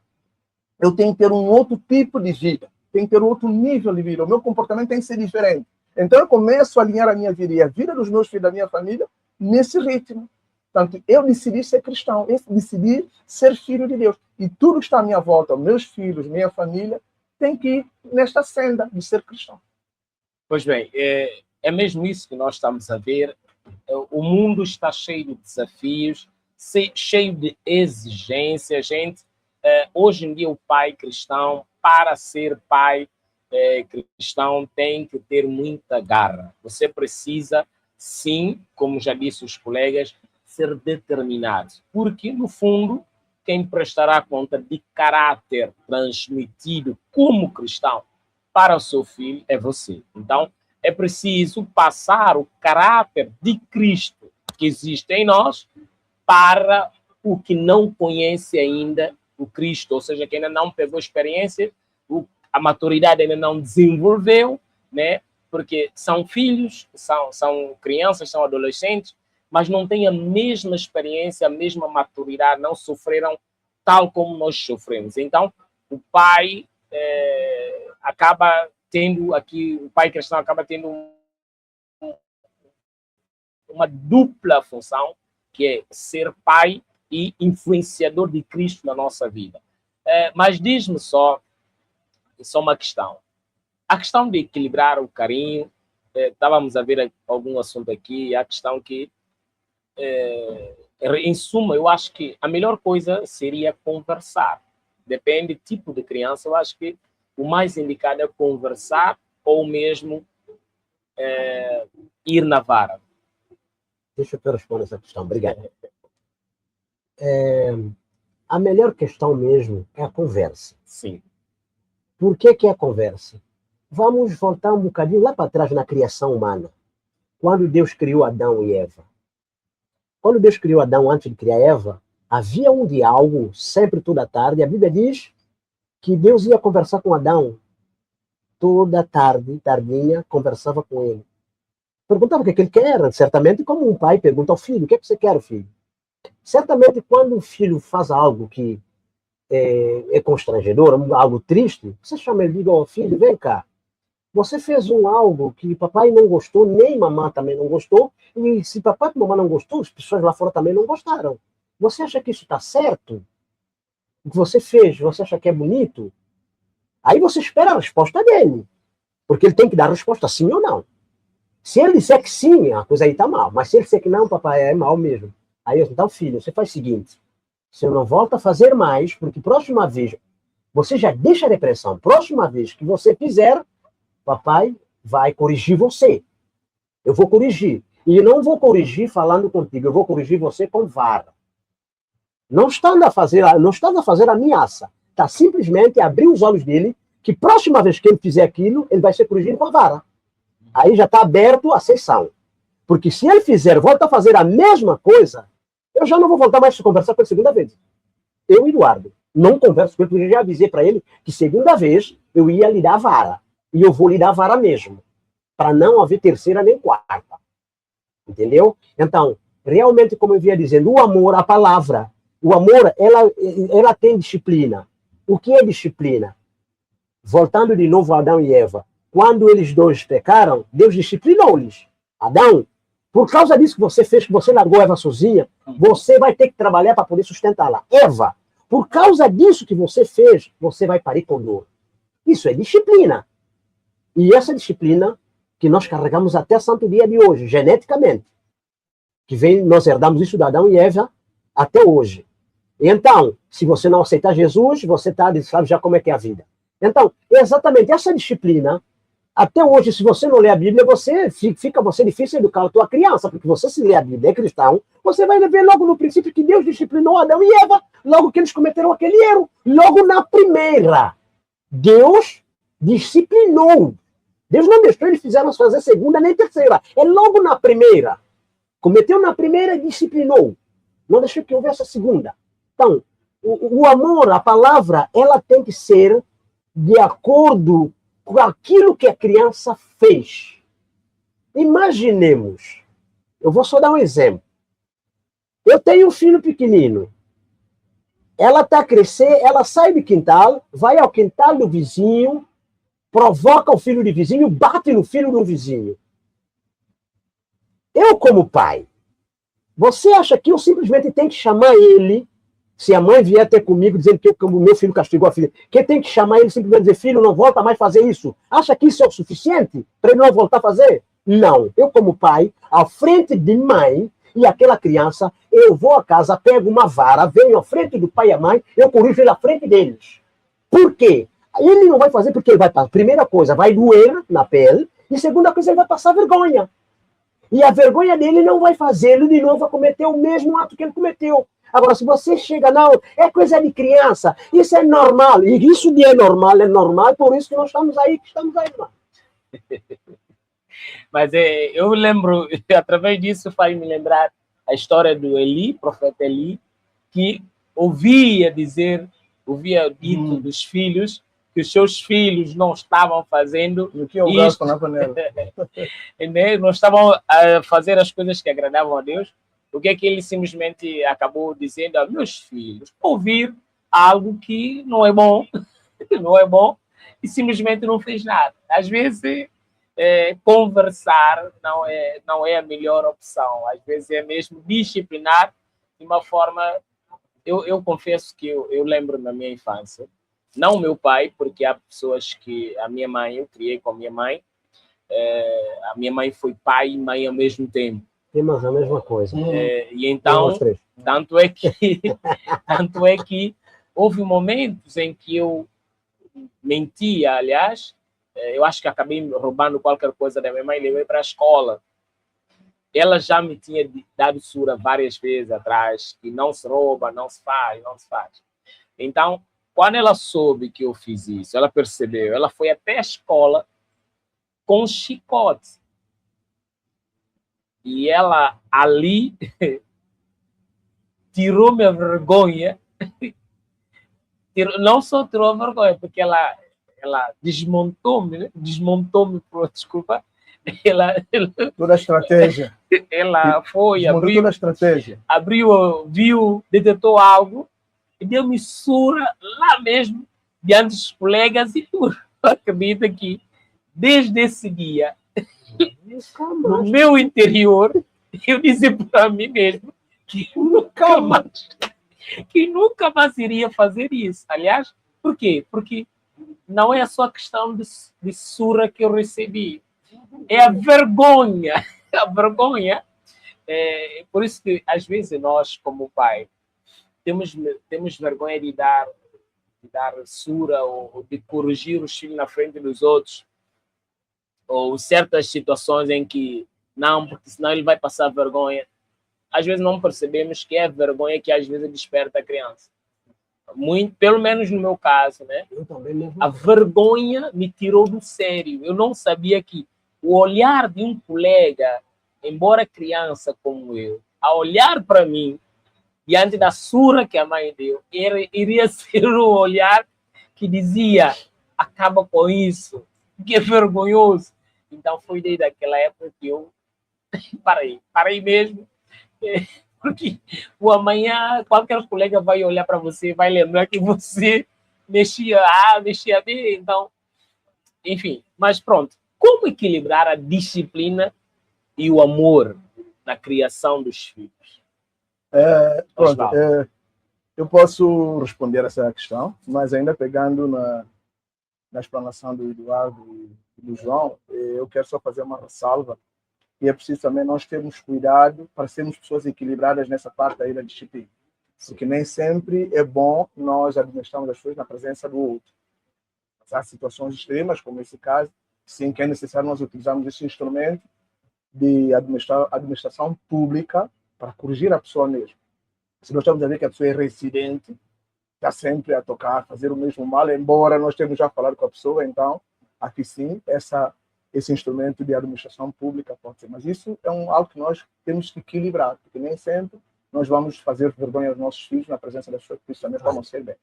eu tenho que ter um outro tipo de vida, tenho que ter outro nível de vida, o meu comportamento tem que ser diferente. Então, eu começo a alinhar a minha vida e a vida dos meus filhos, da minha família, nesse ritmo. Portanto, eu decidi ser cristão, eu decidi ser filho de Deus. E tudo que está à minha volta, meus filhos, minha família, tem que ir nesta senda de ser cristão. Pois bem, é mesmo isso que nós estamos a ver. O mundo está cheio de desafios, cheio de exigências. Gente, hoje em dia o pai cristão, para ser pai cristão, tem que ter muita garra. Você precisa, sim, como já disse os colegas, ser determinado. Porque, no fundo, quem prestará conta de caráter transmitido como cristão para o seu filho é você. Então, é preciso passar o caráter de Cristo que existe em nós para o que não conhece ainda o Cristo, ou seja, que ainda não pegou experiência, a maturidade ainda não desenvolveu, né? Porque são filhos, são crianças, são adolescentes, mas não têm a mesma experiência, a mesma maturidade, não sofreram tal como nós sofremos. Então, o pai acaba tendo aqui, o pai cristão acaba tendo uma dupla função, que é ser pai e influenciador de Cristo na nossa vida. Mas diz-me só uma questão. A questão de equilibrar o carinho, estávamos a ver algum assunto aqui, a questão que, em suma, eu acho que a melhor coisa seria conversar. Depende do tipo de criança, eu acho que o mais indicado é conversar ou mesmo ir na vara. Deixa eu responder essa questão, obrigado. A melhor questão mesmo é a conversa. Sim. Por que é a conversa? Vamos voltar um bocadinho lá para trás na criação humana. Quando Deus criou Adão e Eva. Quando Deus criou Adão antes de criar Eva, havia um diálogo sempre toda tarde. A Bíblia diz que Deus ia conversar com Adão toda tarde, tardinha, conversava com ele. Perguntava o que ele quer, certamente como um pai pergunta ao filho, o que você quer, filho? Certamente quando o filho faz algo que é constrangedor, algo triste, você chama ele e diz, oh, filho, vem cá, você fez algo que papai não gostou, nem mamãe também não gostou, e se papai e mamãe não gostou, as pessoas lá fora também não gostaram. Você acha que isso está certo? O que você fez, você acha que é bonito? Aí você espera a resposta dele, porque ele tem que dar a resposta sim ou não. Se ele disser que sim, a coisa aí está mal, mas se ele disser que não, papai, é mal mesmo. Aí eu digo, então, filho, você faz o seguinte, você não volta a fazer mais, porque próxima vez, você já deixa a depressão, próxima vez que você fizer, papai vai corrigir você. Eu vou corrigir. E não vou corrigir falando contigo, eu vou corrigir você com vara. Não está a fazer ameaça. Está simplesmente a abrir os olhos dele, que próxima vez que ele fizer aquilo, ele vai ser corrigido com a vara. Aí já está aberto a sessão. Porque se ele volta a fazer a mesma coisa, eu já não vou voltar mais a conversar com ele segunda vez. Eu, Eduardo, não converso com ele, porque eu já avisei para ele que segunda vez eu ia lhe dar a vara. E eu vou lhe dar a vara mesmo. Para não haver terceira nem quarta. Entendeu? Então, realmente, como eu vinha dizendo, o amor, a palavra, o amor, ela tem disciplina. O que é disciplina? Voltando de novo a Adão e Eva. Quando eles dois pecaram, Deus disciplinou-lhes. Adão, por causa disso que você fez, que você largou Eva sozinha, você vai ter que trabalhar para poder sustentá-la. Eva, por causa disso que você fez, você vai parir com dor. Isso é disciplina. E essa disciplina que nós carregamos até o santo dia de hoje, geneticamente. Nós herdamos isso de Adão e Eva até hoje. Então, se você não aceitar Jesus, você sabe já como é que é a vida. Então, é exatamente essa disciplina Até hoje, se você não lê a Bíblia, fica difícil educar a tua criança, porque você se lê a Bíblia, é cristão, você vai ver logo no princípio que Deus disciplinou Adão e Eva, logo que eles cometeram aquele erro, logo na primeira. Deus disciplinou. Deus não deixou eles fizeram fazer segunda nem terceira. É logo na primeira. Cometeu na primeira e disciplinou. Não deixou que houvesse a segunda. Então, o amor, a palavra, ela tem que ser de acordo com aquilo que a criança fez. Imaginemos. Eu vou só dar um exemplo. Eu tenho um filho pequenino. Ela está a crescer, ela sai do quintal, vai ao quintal do vizinho, provoca o filho do vizinho, bate no filho do vizinho. Eu, como pai, você acha que eu simplesmente tenho que chamar ele, se a mãe vier até comigo dizendo que o meu filho castigou a filha, que tem que chamar ele simplesmente dizer, filho, não volta mais a fazer isso? Acha que isso é o suficiente para ele não voltar a fazer? Não. Eu, como pai, à frente de mãe e aquela criança, eu vou a casa, pego uma vara, venho à frente do pai e a mãe, eu corrijo ele à frente deles. Por quê? Ele não vai fazer porque ele vai passar. Primeira coisa, vai doer na pele. E segunda coisa, ele vai passar vergonha. E a vergonha dele não vai fazê-lo de novo a cometer o mesmo ato que ele cometeu. Agora, se você chega, não, é coisa de criança, isso é normal. E isso de é normal, por isso que nós estamos aí, irmão. Mas eu lembro, através disso faz me lembrar a história do Eli, profeta Eli, que ouvia dito dos filhos, que os seus filhos não estavam fazendo isso, na panela. Não estavam a fazer as coisas que agradavam a Deus. O que é que ele simplesmente acabou dizendo a meus filhos? Ouvir algo que não é bom, não é bom, e simplesmente não fez nada. Às vezes, conversar não é a melhor opção. Às vezes é mesmo disciplinar de uma forma... Eu confesso que eu lembro na minha infância, não o meu pai, porque há pessoas que... A minha mãe, eu criei com a minha mãe. A minha mãe foi pai e mãe ao mesmo tempo. Temos a mesma coisa. E então, tanto é que houve momentos em que eu mentia, aliás, eu acho que acabei roubando qualquer coisa da minha mãe e levei para a escola. Ela já me tinha dado surra várias vezes atrás, que não se rouba, não se faz. Então, quando ela soube que eu fiz isso, ela percebeu, ela foi até a escola com chicote. E ela ali tirou minha vergonha. Não só tirou a vergonha, porque ela desmontou-me, desculpa. Toda a estratégia. Ela foi, abriu toda a estratégia. Viu, detectou algo e deu-me surra lá mesmo, diante dos colegas, e tudo. Acredita que, desde esse dia, no meu interior, eu dizia para mim mesmo que nunca mais iria fazer isso. Aliás, por quê? Porque não é só a questão de surra que eu recebi, é a vergonha. A vergonha. Por isso que, às vezes, nós, como pai, temos vergonha de dar surra ou de corrigir os filhos na frente dos outros, ou certas situações em que não, porque senão ele vai passar vergonha. Às vezes não percebemos que é a vergonha que às vezes desperta a criança. Pelo menos no meu caso, né? A vergonha me tirou do sério. Eu não sabia que o olhar de um colega, embora criança como eu, a olhar para mim, diante da surra que a mãe deu, iria ser um olhar que dizia, acaba com isso, que é vergonhoso. Então foi desde aquela época que eu parei mesmo, porque o amanhã qualquer colega vai olhar para você, vai lembrar que você mexia bem, então, enfim, mas pronto. Como equilibrar a disciplina e o amor na criação dos filhos? Pronto, eu posso responder essa questão, mas ainda pegando na explanação do Eduardo e do João, eu quero só fazer uma ressalva, e é preciso também nós termos cuidado para sermos pessoas equilibradas nessa parte aí da disciplina. Porque nem sempre é bom nós administrarmos as coisas na presença do outro. Mas há situações extremas, como esse caso, sim, que é necessário nós utilizarmos esse instrumento de administração pública para corrigir a pessoa mesmo. Se nós estamos a ver que a pessoa é reincidente, está sempre a tocar, a fazer o mesmo mal, embora nós tenhamos já falado com a pessoa, então, aqui sim, esse instrumento de administração pública pode ser. Mas isso é algo que nós temos que equilibrar, porque nem sempre nós vamos fazer vergonha aos nossos filhos na presença das pessoas, principalmente para não ser bem.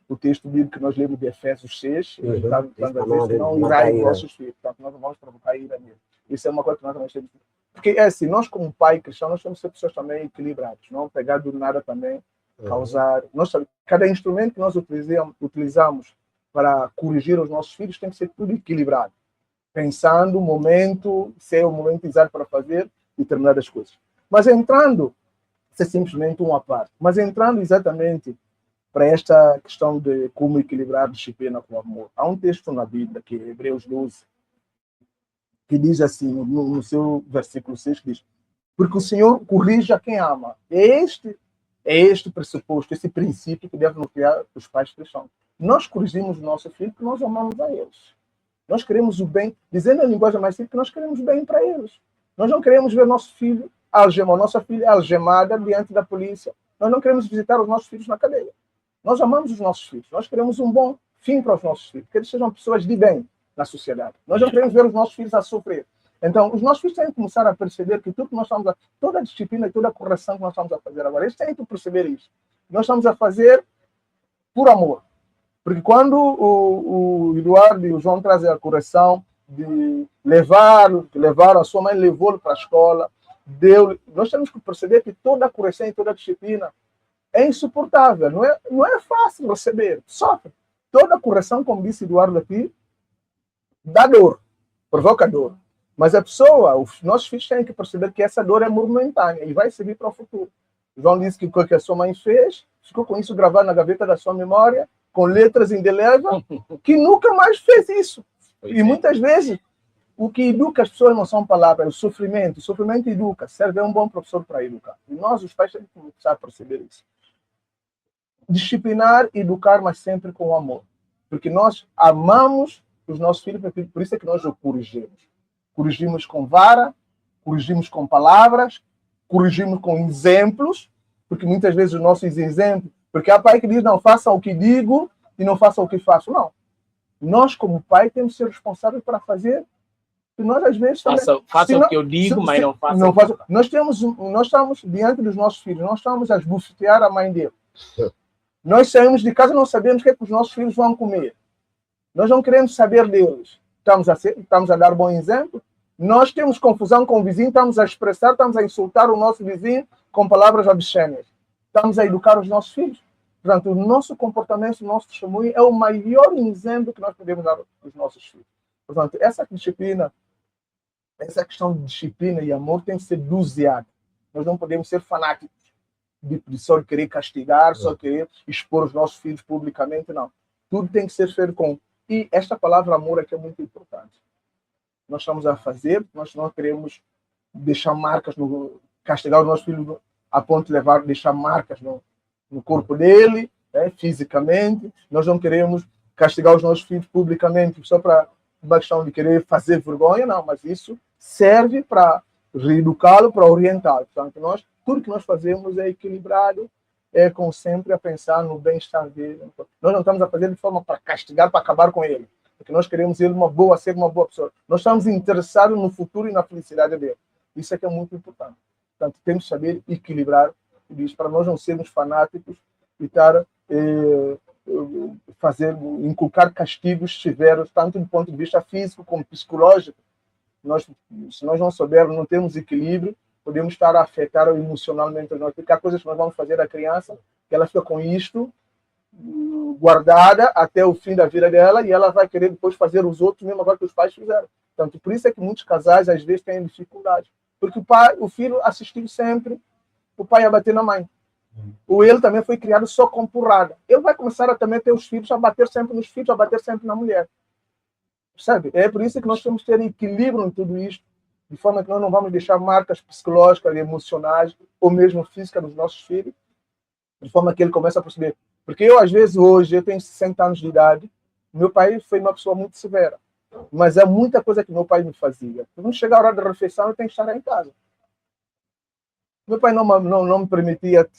O texto bíblico que nós lemos de Efésios 6, está a dizer que não irai os vossos filhos, portanto, nós não vamos provocar ira mesmo. Isso é uma coisa que nós também temos. Porque é assim, nós como pai cristão, nós temos que ser pessoas também equilibradas, não pegar do nada também, causar... Cada instrumento que nós utilizamos para corrigir os nossos filhos tem que ser tudo equilibrado, pensando o momento, se é o momento exato para fazer determinadas coisas. Mas entrando, isso é simplesmente uma parte, mas entrando exatamente para esta questão de como equilibrar disciplina com amor. Há um texto na Bíblia, que é Hebreus 12, que diz assim, no seu versículo 6, que diz: porque o Senhor corrige a quem ama. É este pressuposto, esse princípio que deve nos criar os pais cristãos. Nós corrigimos o nosso filho porque nós amamos a eles. Nós queremos o bem, dizendo a linguagem mais simples, que nós queremos o bem para eles. Nós não queremos ver nosso filho algemado, nossa filha algemada diante da polícia. Nós não queremos visitar os nossos filhos na cadeia. Nós amamos os nossos filhos. Nós queremos um bom fim para os nossos filhos, que eles sejam pessoas de bem na sociedade. Nós não queremos ver os nossos filhos a sofrer. Então, os nossos filhos têm que começar a perceber que tudo que nós estamos toda a disciplina e toda a correção que nós estamos a fazer agora, eles têm que perceber isso. Nós estamos a fazer por amor. Porque quando o Eduardo e o João trazem a correção de levar a sua mãe, levou-lo para a escola, nós temos que perceber que toda a correção e toda a disciplina é insuportável, não é fácil receber, sofre. Toda a correção, como disse Eduardo aqui, dá dor, provoca dor. Mas os nossos filhos têm que perceber que essa dor é momentânea e vai servir para o futuro. João disse que o que a sua mãe fez, ficou com isso gravado na gaveta da sua memória, com letras indeléveis, que nunca mais fez isso. E muitas vezes, o que educa as pessoas não são palavras, é o sofrimento. O sofrimento educa, serve um bom professor para educar. E nós, os pais, temos que começar a perceber isso. Disciplinar e educar, mas sempre com amor. Porque nós amamos os nossos filhos, por isso é que nós o corrigimos. Corrigimos com vara, corrigimos com palavras, corrigimos com exemplos, porque muitas vezes os nossos exemplos... Porque há pai que diz, não, faça o que digo e não faça o que faço. Não. Nós, como pai, temos que ser responsáveis para fazer. E nós, às vezes... Faça o que eu digo, mas não faça. Nós estamos diante dos nossos filhos, nós estamos a esbofetear a mãe dele. Nós saímos de casa e não sabemos o que é que os nossos filhos vão comer. Nós não queremos saber deles. Estamos a dar bom exemplo. Nós temos confusão com o vizinho, estamos a expressar, estamos a insultar o nosso vizinho com palavras obscenas. Estamos a educar os nossos filhos. Portanto, o nosso comportamento, o nosso testemunho é o maior exemplo que nós podemos dar aos nossos filhos. Portanto, essa disciplina, essa questão de disciplina e amor tem que ser doseada. Nós não podemos ser fanáticos de só querer castigar, só querer expor os nossos filhos publicamente, não. Tudo tem que ser feito com... E esta palavra amor é que é muito importante. Nós estamos a fazer, nós não queremos deixar marcas, castigar os nossos filhos a ponto de deixar marcas no corpo dele, fisicamente. Nós não queremos castigar os nossos filhos publicamente só para uma questão de querer fazer vergonha, não, mas isso serve para reeducá-lo, para orientá-lo. Portanto, tudo que nós fazemos é equilibrado, é com sempre a pensar no bem-estar dele. Nós não estamos a fazer de forma para castigar, para acabar com ele, porque nós queremos ele ser uma boa pessoa. Nós estamos interessados no futuro e na felicidade dele. Isso é que é muito importante. Portanto, temos que saber equilibrar isso, para nós não sermos fanáticos e inculcar castigos severos, tanto do ponto de vista físico como psicológico. Se nós não soubermos, não temos equilíbrio, podemos estar a afetar emocionalmente nós, porque há coisas que nós vamos fazer à criança, que ela fica com isto guardada até o fim da vida dela e ela vai querer depois fazer os outros, mesmo agora que os pais fizeram. Portanto, por isso é que muitos casais, às vezes, têm dificuldade. Porque o filho assistiu sempre o pai a bater na mãe. Ou ele também foi criado só com porrada. Ele vai começar a também ter os filhos, a bater sempre nos filhos, a bater sempre na mulher. Percebe? É por isso que nós temos que ter equilíbrio em tudo isto, de forma que nós não vamos deixar marcas psicológicas, emocionais, ou mesmo físicas dos nossos filhos, de forma que ele começa a perceber. Porque eu, às vezes, hoje, eu tenho 60 anos de idade, Meu pai foi uma pessoa muito severa, mas é muita coisa que meu pai me fazia. Quando chegar a hora da refeição, eu tenho que estar em casa. Meu pai não me permitia,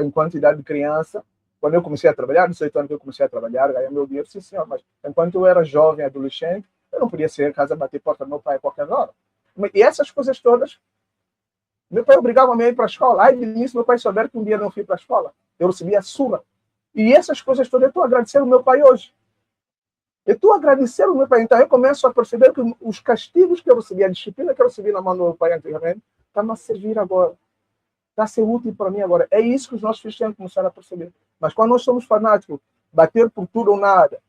enquanto idade de criança, quando eu comecei a trabalhar, nos 8 anos que eu comecei a trabalhar, ganhar meu dinheiro, sim, senhor, mas enquanto eu era jovem, adolescente, eu não podia sair de casa, bater porta do meu pai a qualquer hora. E essas coisas todas, meu pai obrigava a ir para a escola. Aí, de início, meu pai souber que um dia eu não fui para a escola. Eu recebia a surra. E essas coisas todas, eu estou agradecendo ao meu pai hoje. Eu estou agradecendo ao meu pai. Então, eu começo a perceber que os castigos que eu recebi, a disciplina que eu recebi na mão do meu pai anteriormente, está a servir agora. Está a ser útil para mim agora. É isso que os nossos filhos têm que começar a perceber. Mas quando nós somos fanáticos, bater por tudo ou nada,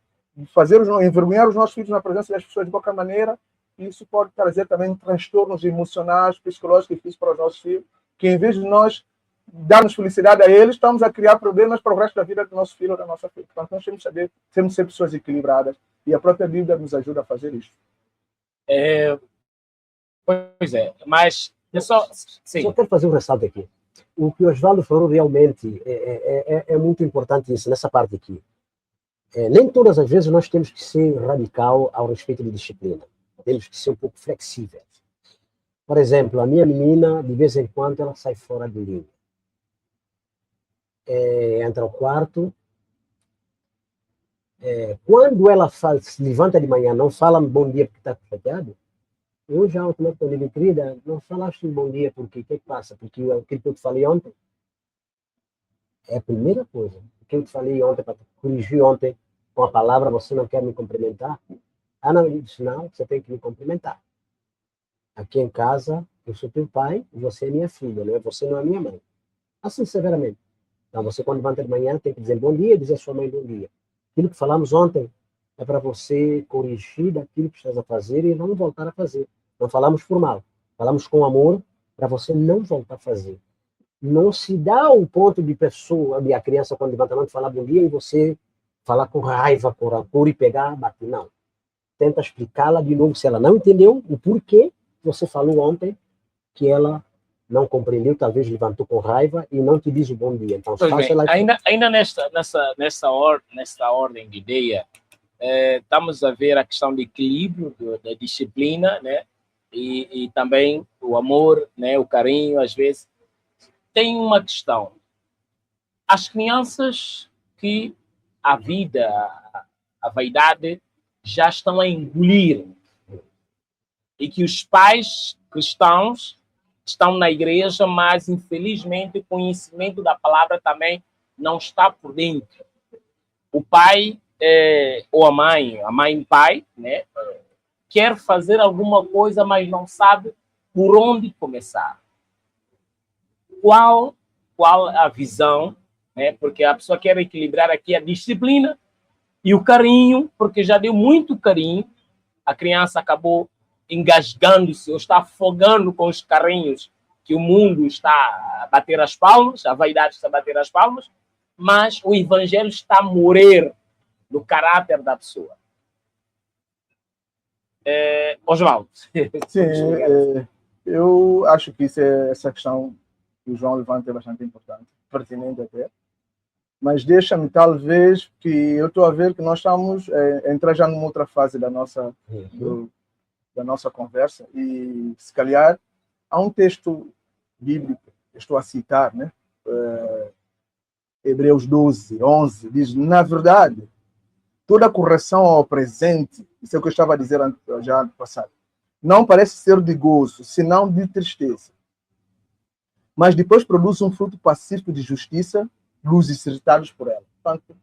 envergonhar os nossos filhos na presença das pessoas de qualquer maneira, isso pode trazer também transtornos emocionais, psicológicos e físicos para os nossos filhos, que em vez de nós darmos felicidade a eles, estamos a criar problemas para o resto da vida do nosso filho ou da nossa filha. Então, nós temos que ser pessoas equilibradas, e a própria Bíblia nos ajuda a fazer isso. Pois é, mas eu só quero fazer um ressalto aqui. O que o Osvaldo falou realmente é muito importante isso, nessa parte aqui. Nem todas as vezes nós temos que ser radical ao respeito de disciplina. Temos que ser um pouco flexíveis. Por exemplo, a minha menina, de vez em quando, ela sai fora de linha. Entra ao quarto. Quando ela se levanta de manhã, não fala bom dia porque está chateado, eu já automaticamente digo, querida, não falaste bom dia porque o que passa? Porque aquilo que eu te falei ontem é a primeira coisa. O que eu te falei ontem, para te corrigir ontem com a palavra, você não quer me cumprimentar? Ana me disse, não, você tem que me cumprimentar. Aqui em casa, eu sou teu pai e você é minha filha, não é? Você não é minha mãe. Assim, severamente. Então, você quando levanta de manhã tem que dizer bom dia e dizer à sua mãe bom dia. Aquilo que falamos ontem é para você corrigir daquilo que estás a fazer e não voltar a fazer. Não falamos por mal, falamos com amor para você não voltar a fazer. Não se dá o ponto de pessoa, de a criança quando levanta a mão falar bom dia e você falar com raiva, com rancor e pegar, bater. Não. Tenta explicá-la de novo se ela não entendeu o porquê você falou ontem que ela não compreendeu, talvez levantou com raiva e não te diz o bom dia. Então, bem, ela... ainda nessa ordem de ideia, estamos a ver a questão do equilíbrio, da disciplina, né? E também o amor, né? O carinho, às vezes. Tem uma questão. As crianças que a vida, a vaidade, já estão a engolir e que os pais cristãos estão na igreja, mas, infelizmente, o conhecimento da palavra também não está por dentro. O pai ou a mãe e o pai, né, quer fazer alguma coisa, mas não sabe por onde começar. Qual a visão, né? Porque a pessoa quer equilibrar aqui a disciplina e o carinho, porque já deu muito carinho, a criança acabou engasgando-se ou está afogando com os carinhos que o mundo está a bater as palmas, a vaidade está a bater as palmas, mas o evangelho está a morrer no caráter da pessoa. Osvaldo. Sim, eu acho que essa questão que o João levanta é bastante importante, pertinente até. Mas deixa-me, talvez, que eu estou a ver que nós estamos a entrar já numa outra fase da nossa conversa. E, se calhar, há um texto bíblico, estou a citar, né? Hebreus 12, 11, diz, na verdade, toda correção ao presente, isso é o que eu estava a dizer já no passado, não parece ser de gozo, senão de tristeza. Mas depois produz um fruto pacífico de justiça, luzes irritados por ela. Portanto,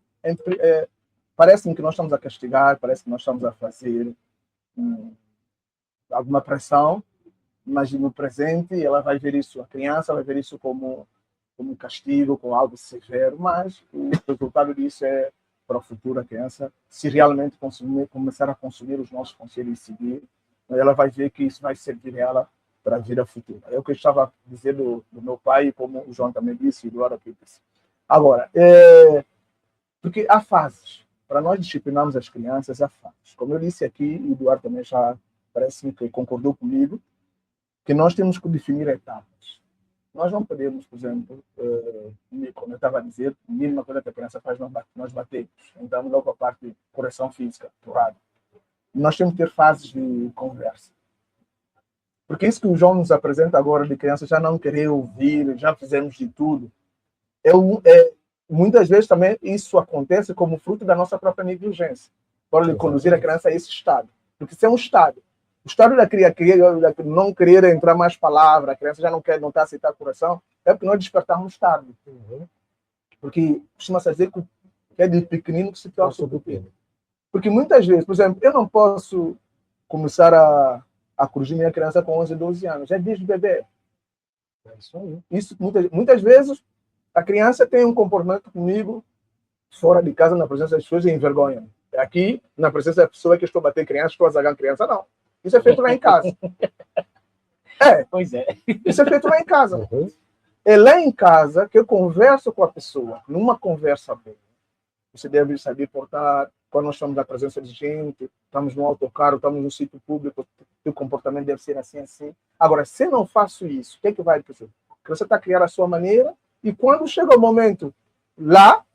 parece-me que nós estamos a castigar, parece que nós estamos a fazer alguma pressão, mas no presente ela vai ver isso, a criança vai ver isso como um castigo, como algo severo, mas o resultado disso é para o futuro a criança, se realmente começar a consumir os nossos conselhos e seguir, ela vai ver que isso vai servir ela para a vida futura. É o que eu estava a dizer do meu pai, como o João também disse, e o Eduardo aqui disse. Agora, porque há fases. Para nós disciplinarmos as crianças, há fases. Como eu disse aqui, e o Eduardo também já parece que concordou comigo, que nós temos que definir etapas. Nós não podemos, por exemplo, como eu estava a dizer, a mínima coisa que a criança faz, nós batemos. Então, logo a parte de correção física, porrada. Nós temos que ter fases de conversa. Porque isso que o João nos apresenta agora, de criança já não querer ouvir, já fizemos de tudo, muitas vezes também isso acontece como fruto da nossa própria negligência. Para conduzir a criança a esse estado. Porque isso é um estado. O estado da não querer entrar mais palavra, a criança já não quer, não está a aceitar a coração, é porque nós despertamos tarde. Porque costuma-se dizer que é de pequenino que se torce o pepino. Porque muitas vezes, por exemplo, eu não posso começar a corrigir minha criança com 11, 12 anos. É desde bebê. É isso aí. Isso, muitas vezes, a criança tem um comportamento comigo fora de casa, na presença das pessoas, e envergonha. Aqui, na presença da pessoa que estou a bater criança, estou a zagar criança, não. Isso é feito lá em casa. Pois é. Isso é feito lá em casa. É lá em casa que eu converso com a pessoa, numa conversa boa. Você deve saber portar, quando nós estamos na presença de gente, estamos no autocarro, estamos no sítio público, o comportamento deve ser assim, assim. Agora, se eu não faço isso, o que é que vai acontecer? Você está a criar a sua maneira, e quando chega o momento lá,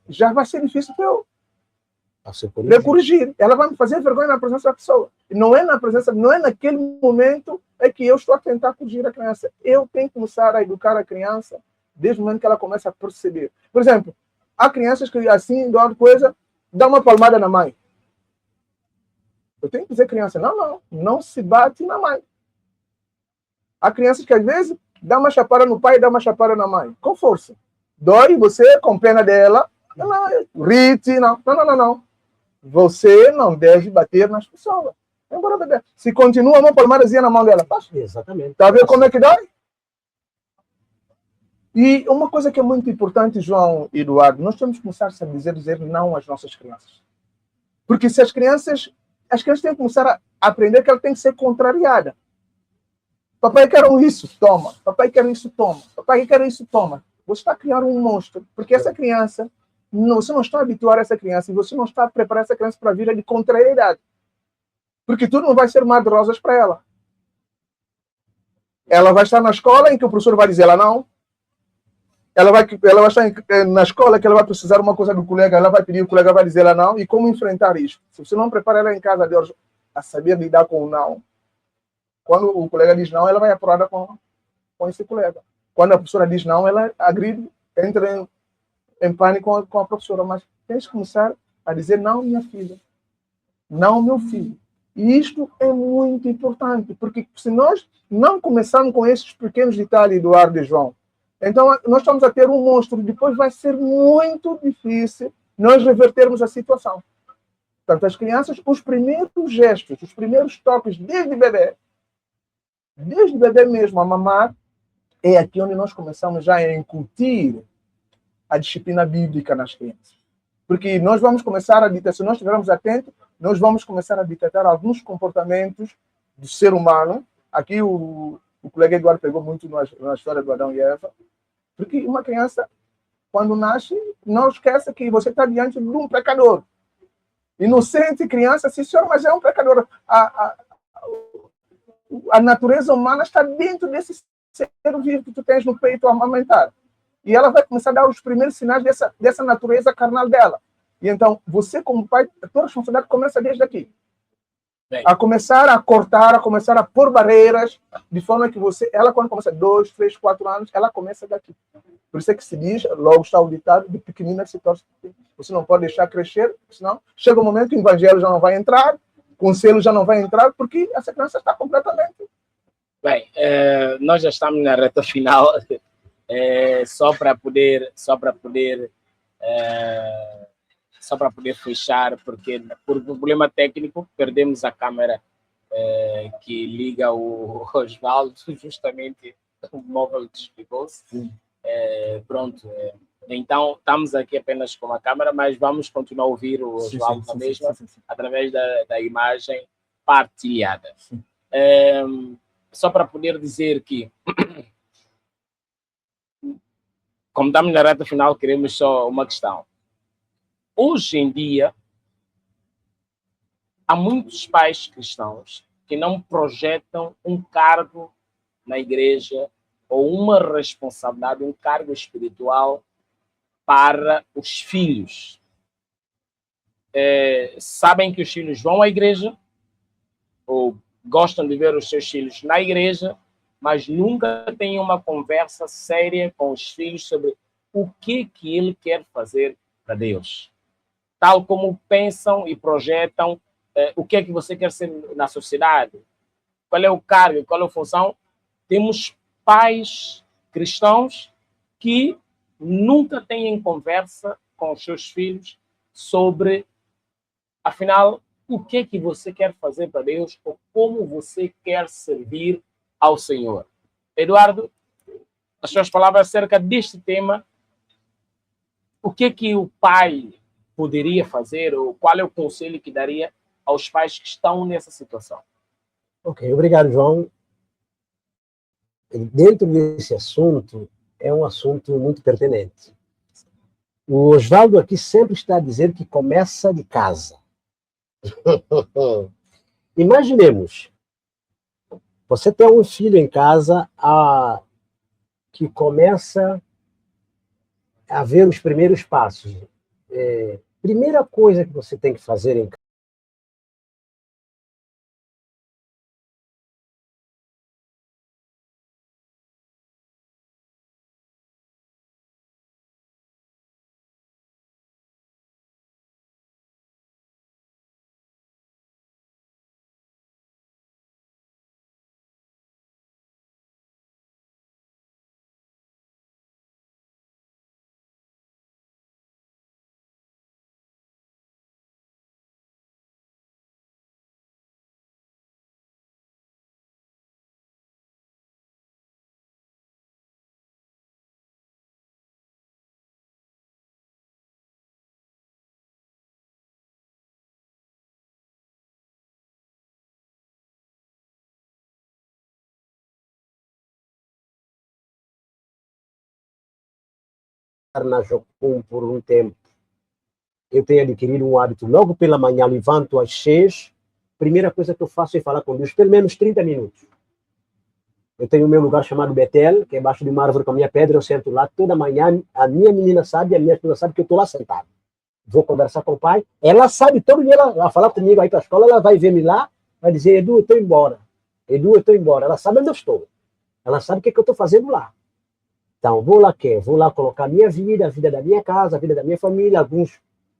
já vai ser difícil para eu corrigir. Ela vai me fazer vergonha na presença da pessoa. E não é naquele momento que eu estou a tentar corrigir a criança. Eu tenho que começar a educar a criança desde o momento que ela começa a perceber. Por exemplo, há crianças que assim, dão uma coisa, dá uma palmada na mãe. Eu tenho que dizer à criança, não se bate na mãe. Há crianças que às vezes dá uma chapada no pai e dá uma chapada na mãe. Com força. Dói você com pena dela. Rite, não. Você não deve bater nas pessoas. Embora beber. Se continua uma palmadazinha na mão dela, passa. Exatamente. Tá vendo como é que dói? E uma coisa que é muito importante, João e Eduardo, nós temos que começar a dizer não às nossas crianças. Porque se as crianças têm que começar a aprender que ela tem que ser contrariada. Papai quer isso, toma. Papai quer isso, toma. Papai quer isso, toma. Você está a criar um monstro, porque essa criança, você não está a habituar essa criança e você não está a preparar essa criança para a vida de contrariedade. Porque tudo não vai ser mar de rosas para ela. Ela vai estar na escola em que o professor vai dizer ela não. Ela vai estar na escola que ela vai precisar uma coisa do colega, ela vai pedir, o colega vai dizer ela não. E como enfrentar isso? Se você não prepara ela em casa de hoje a saber lidar com o não, quando o colega diz não, ela vai apurada com esse colega. Quando a professora diz não, ela agride, entra em pânico com a professora. Mas tem que começar a dizer não, minha filha. Não, meu filho. E isto é muito importante, porque se nós não começarmos com esses pequenos detalhes, Eduardo e João, então nós estamos a ter um monstro. Depois vai ser muito difícil nós revertermos a situação. Portanto, as crianças, os primeiros gestos, os primeiros toques, desde bebê mesmo, a mamar, é aqui onde nós começamos já a incutir a disciplina bíblica nas crianças. Porque nós vamos começar a detectar, se nós estivermos atentos, nós vamos começar a detectar alguns comportamentos do ser humano. Aqui o colega Eduardo pegou muito na história do Adão e Eva. Porque uma criança, quando nasce, não esqueça que você está diante de um pecador. Inocente criança, sim senhor, mas é um pecador. A natureza humana está dentro desse ser vivo que tu tens no peito a amamentar. E ela vai começar a dar os primeiros sinais dessa natureza carnal dela. E então, você como pai, a tua responsabilidade começa desde aqui. Bem. A começar a cortar, a começar a pôr barreiras, de forma que ela quando começa 2, 3, 4 anos, ela começa daqui. Por isso é que se diz, logo está o ditado, de pequenina se torce. Você não pode deixar crescer, senão chega um momento que o evangelho já não vai entrar, o conselho já não vai entrar, porque essa criança está completamente... Bem, nós já estamos na reta final, só para poder fechar, porque por problema técnico perdemos a câmera que liga o Osvaldo, justamente o móvel desligou-se. Pronto. Então, estamos aqui apenas com a câmera, mas vamos continuar a ouvir o Osvaldo na mesma, através da imagem partilhada. Só para poder dizer que, como estamos na reta final, queremos só uma questão. Hoje em dia, há muitos pais cristãos que não projetam um cargo na igreja ou uma responsabilidade, um cargo espiritual para os filhos. Sabem que os filhos vão à igreja, ou gostam de ver os seus filhos na igreja, mas nunca têm uma conversa séria com os filhos sobre o que ele quer fazer para Deus. Tal como pensam e projetam o que é que você quer ser na sociedade, qual é o cargo, qual é a função. Temos pais cristãos que nunca têm conversa com os seus filhos sobre, afinal, o que é que você quer fazer para Deus ou como você quer servir ao Senhor. Eduardo, as suas palavras acerca deste tema, o que é que o pai poderia fazer ou qual é o conselho que daria aos pais que estão nessa situação? Ok, obrigado, João. Dentro desse assunto, é um assunto muito pertinente. O Osvaldo aqui sempre está a dizer que começa de casa. Imaginemos, você tem um filho em casa que começa a ver os primeiros passos. Primeira coisa que você tem que fazer em casa, na Jocum por um tempo. Eu tenho adquirido um hábito. Logo pela manhã, levanto às 6. Primeira coisa que eu faço é falar com Deus, pelo menos 30 minutos. Eu tenho o meu lugar chamado Betel, que é embaixo de uma árvore com a minha pedra. Eu sento lá toda manhã. A minha menina sabe, a minha esposa sabe que eu estou lá sentado. Vou conversar com o pai. Ela sabe, todo dia ela vai falar comigo aí para a escola. Ela vai ver-me lá, vai dizer: Edu, eu estou embora. Edu, eu estou embora. Ela sabe onde eu estou. Ela sabe o que eu estou fazendo lá. Então, vou lá colocar a minha vida, a vida da minha casa, a vida da minha família,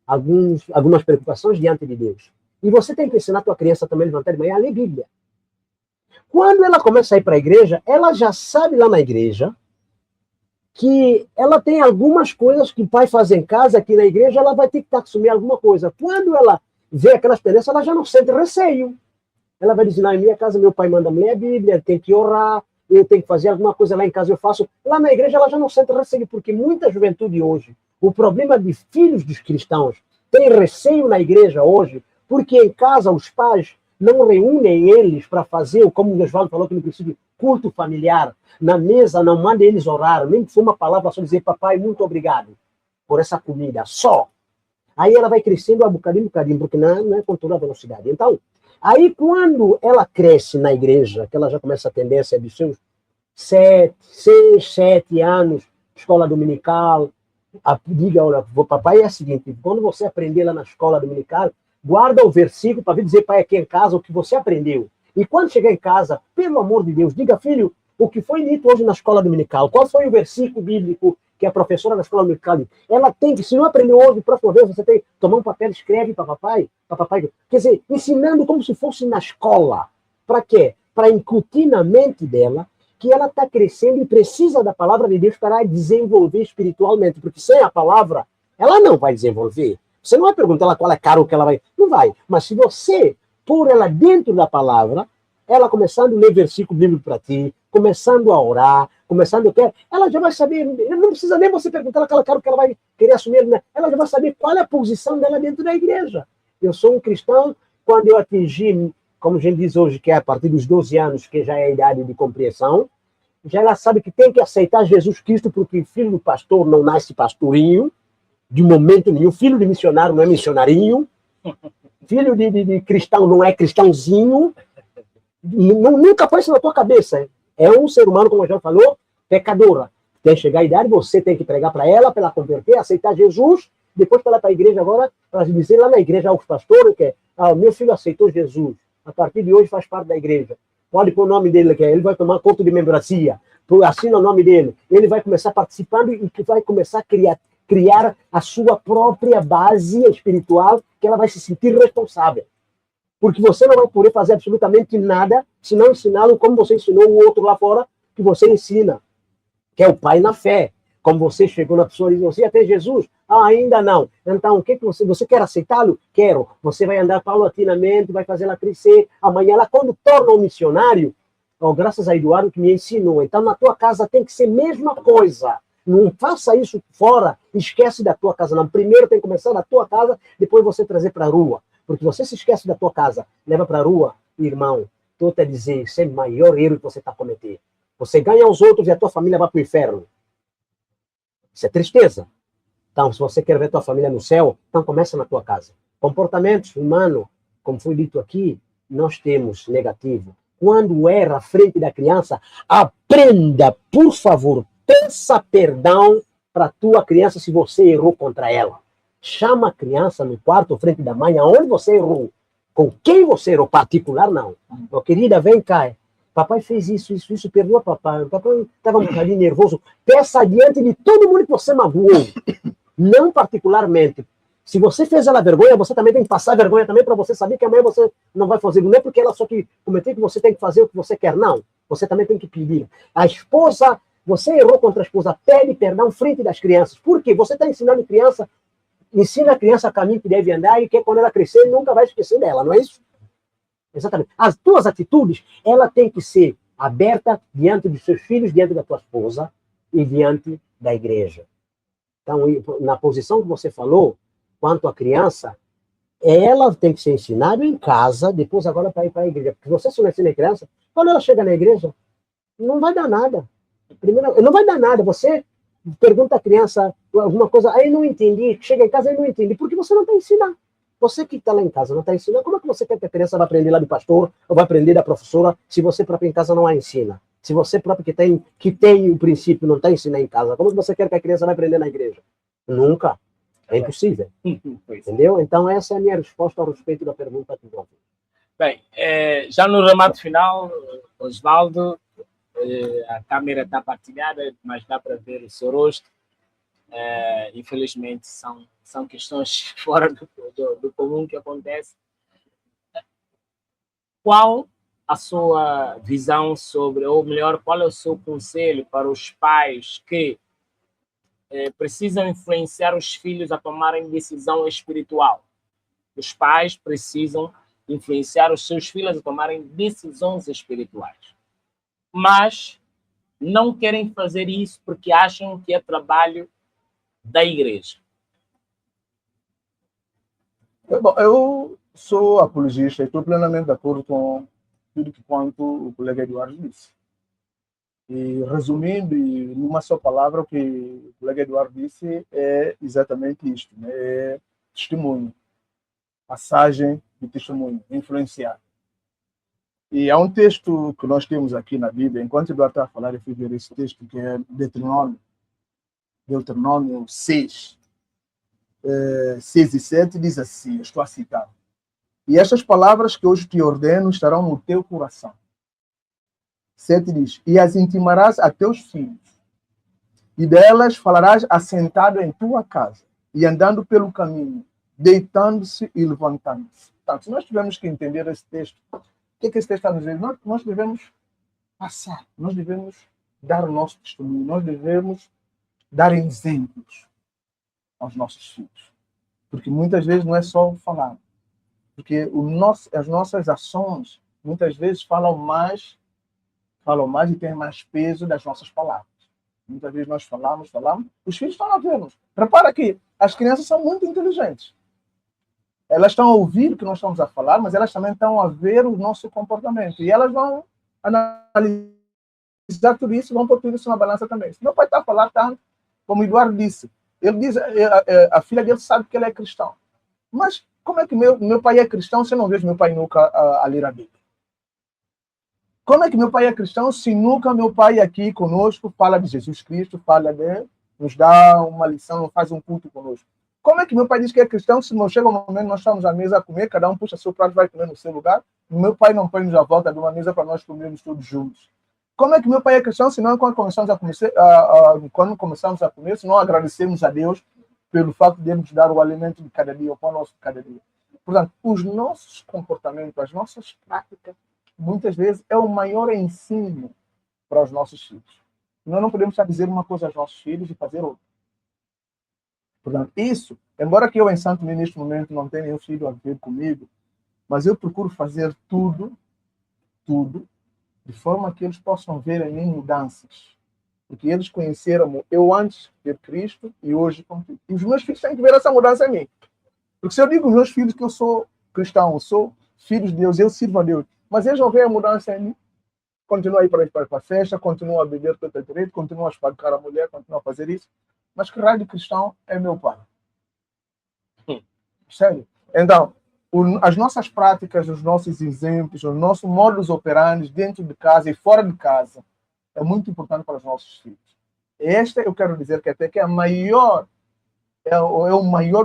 algumas preocupações diante de Deus. E você tem que ensinar a tua criança também a levantar de manhã a ler Bíblia. Quando ela começa a ir para a igreja, ela já sabe lá na igreja que ela tem algumas coisas que o pai faz em casa, que na igreja ela vai ter que assumir alguma coisa. Quando ela vê aquelas tendências, ela já não sente receio. Ela vai dizer: não, em minha casa meu pai manda ler a Bíblia, tem que orar, eu tenho que fazer alguma coisa lá em casa, eu faço. Lá na igreja ela já não sente receio, porque muita juventude hoje, o problema de filhos dos cristãos, tem receio na igreja hoje, porque em casa os pais não reúnem eles para fazer, como o Osvaldo falou que no princípio, culto familiar. Na mesa não manda eles orar, nem que for uma palavra só dizer: papai, muito obrigado por essa comida, só. Aí ela vai crescendo a bocadinho, porque não é com toda a velocidade. Então, aí quando ela cresce na igreja, que ela já começa a tendência de seus 6, 7 anos, escola dominical, diga: olha, papai, é o seguinte, quando você aprender lá na escola dominical, guarda o versículo para vir dizer pai aqui em casa o que você aprendeu. E quando chegar em casa, pelo amor de Deus, diga: filho, o que foi dito hoje na escola dominical, qual foi o versículo bíblico que a professora da escola dominical disse? Ela tem que, se não aprendeu hoje, próxima vez você tem que tomar um papel e escreve para papai. Quer dizer, ensinando como se fosse na escola. Para quê? Para incutir na mente dela que ela está crescendo e precisa da palavra de Deus para desenvolver espiritualmente, porque sem a palavra, ela não vai desenvolver. Você não vai perguntar ela qual é caro que ela vai... Não vai. Mas se você pôr ela dentro da palavra, ela começando a ler versículo bíblico para ti, começando a orar, ela já vai saber, não precisa nem você perguntar aquela caro que ela vai querer assumir, né? Ela já vai saber qual é a posição dela dentro da igreja. Eu sou um cristão, quando eu atingi, como a gente diz hoje, que é a partir dos 12 anos, que já é a idade de compreensão, já ela sabe que tem que aceitar Jesus Cristo, porque filho do pastor não nasce pastorinho, de momento nenhum. Filho de missionário não é missionarinho. Filho de cristão não é cristãozinho. Nunca põe isso na tua cabeça. É um ser humano, como já falou, pecadora. Tem que chegar a idade, você tem que pregar para ela converter, aceitar Jesus, depois para ela para a igreja agora, para dizer lá na igreja aos pastores que meu filho aceitou Jesus, a partir de hoje faz parte da igreja. Pode pôr o nome dele, que ele vai tomar conta de membresia, assina o nome dele, ele vai começar participando e vai começar a criar a sua própria base espiritual, que ela vai se sentir responsável. Porque você não vai poder fazer absolutamente nada se não ensiná-lo como você ensinou o outro lá fora, que você ensina, que é o pai na fé. Como você chegou na pessoa e disse, você até Jesus? Ainda não. Então, o que você quer aceitá-lo? Quero. Você vai andar paulatinamente, vai fazer ela crescer. Amanhã, ela, quando torna um missionário, graças a Eduardo que me ensinou. Então, na tua casa tem que ser a mesma coisa. Não faça isso fora, esquece da tua casa. Não. Primeiro tem que começar na tua casa, depois você trazer para a rua. Porque você se esquece da tua casa, leva para a rua, irmão, estou a dizer, isso é o maior erro que você está cometendo. Você ganha os outros e a tua família vai para o inferno. Isso é tristeza. Então, se você quer ver a tua família no céu, então começa na tua casa. Comportamentos humanos, como foi dito aqui, nós temos negativo. Quando erra à frente da criança, aprenda, por favor, peça perdão para a tua criança se você errou contra ela. Chama a criança no quarto, frente da mãe, aonde você errou. Com quem você errou, particular não. Meu querida, vem cá. Papai fez isso, perdoa papai. Papai estava um bocadinho nervoso. Peça diante de todo mundo que você magoou. Não particularmente. Se você fez ela vergonha, você também tem que passar vergonha também para você saber que amanhã você não vai fazer. Não é porque ela só que cometeu que você tem que fazer o que você quer, não. Você também tem que pedir. A esposa, você errou contra a esposa, pede perdão frente das crianças. Por quê? Você está ensinando a criança, ensina a criança o caminho que deve andar e que quando ela crescer, nunca vai esquecer dela, não é isso? Exatamente. As tuas atitudes, ela tem que ser aberta diante dos seus filhos, diante da tua esposa e diante da igreja. Então, na posição que você falou, quanto à criança, ela tem que ser ensinada em casa, depois agora para ir para a igreja. Porque você se não ensina a criança, quando ela chega na igreja, não vai dar nada. Primeiro, não vai dar nada. Você pergunta à criança alguma coisa, aí não entendi, chega em casa e não entendi, porque você não está ensinando. Você que está lá em casa não está ensinando, como é que você quer que a criança vai aprender lá do pastor ou vai aprender da professora se você próprio em casa não a ensina? Se você próprio que tem o princípio não está ensinando em casa, como que você quer que a criança vai aprender na igreja? Nunca. É impossível. Entendeu? Então essa é a minha resposta a respeito da pergunta que eu fiz. Bem, já no remate final, Osvaldo, a câmera está partilhada, mas dá para ver o seu rosto. Infelizmente são questões fora do comum que acontece. Qual a sua visão sobre, ou melhor, qual é o seu conselho para os pais que precisam influenciar os filhos a tomarem decisão espiritual? Os pais precisam influenciar os seus filhos a tomarem decisões espirituais, mas não querem fazer isso porque acham que é trabalho da igreja. Bom, eu sou apologista e estou plenamente de acordo com tudo quanto o colega Eduardo disse. E resumindo, e numa só palavra, o que o colega Eduardo disse é exatamente isto, né? É testemunho, passagem de testemunho, influenciar. E há um texto que nós temos aqui na Bíblia, enquanto Eduardo está a falar, eu fui ver esse texto, que é Deuteronômio 6, 6 e 7, diz assim, estou a citar: e estas palavras que hoje te ordeno estarão no teu coração. 7 diz, e as intimarás a teus filhos, e delas falarás assentado em tua casa, e andando pelo caminho, deitando-se e levantando-se. Portanto, nós tivemos que entender esse texto. O que é que esse texto está dizendo? Nós devemos passar, nós devemos dar o nosso testemunho, nós devemos dar exemplos aos nossos filhos. Porque muitas vezes não é só falar. Porque as nossas ações, muitas vezes, falam mais e têm mais peso das nossas palavras. Muitas vezes nós falamos, os filhos estão a ver-nos. Repara que as crianças são muito inteligentes. Elas estão a ouvir o que nós estamos a falar, mas elas também estão a ver o nosso comportamento. E elas vão analisar tudo isso, vão pôr tudo isso na balança também. Se meu pai está a falar tanto, como o Eduardo disse, ele diz, a filha dele sabe que ele é cristão. Mas como é que meu pai é cristão se eu não vejo meu pai nunca a ler a Bíblia? Como é que meu pai é cristão se nunca meu pai aqui conosco fala de Jesus Cristo, fala de nos dá uma lição, faz um culto conosco? Como é que meu pai diz que é cristão se não chega um momento nós estamos à mesa a comer, cada um puxa seu prato e vai comer no seu lugar? Meu pai não põe-nos à volta de uma mesa para nós comermos todos juntos. Como é que meu pai é cristão se não, quando começamos a comer, se não agradecemos a Deus pelo fato de Ele nos dar o alimento de cada dia, o pão nosso de cada dia? Portanto, os nossos comportamentos, as nossas práticas, muitas vezes é o maior ensino para os nossos filhos. Nós não podemos só dizer uma coisa aos nossos filhos e fazer outra. Portanto, isso, embora que eu em Santo Tomé neste momento não tenha nenhum filho a viver comigo, mas eu procuro fazer tudo, de forma que eles possam ver em mim mudanças. Porque eles conheceram eu antes de Cristo e hoje contigo. E os meus filhos têm que ver essa mudança em mim. Porque se eu digo aos meus filhos que eu sou cristão, eu sou filho de Deus, eu sirvo a Deus, mas eles não veem a mudança em mim, continuam a ir para a festa, continuam a beber todo direito, continuam a espancar a mulher, continuam a fazer isso. Mas que raio de cristão é meu pai? Sério? Então, as nossas práticas, os nossos exemplos, o nosso modus operandi dentro de casa e fora de casa é muito importante para os nossos filhos. Esta eu quero dizer que até que é o maior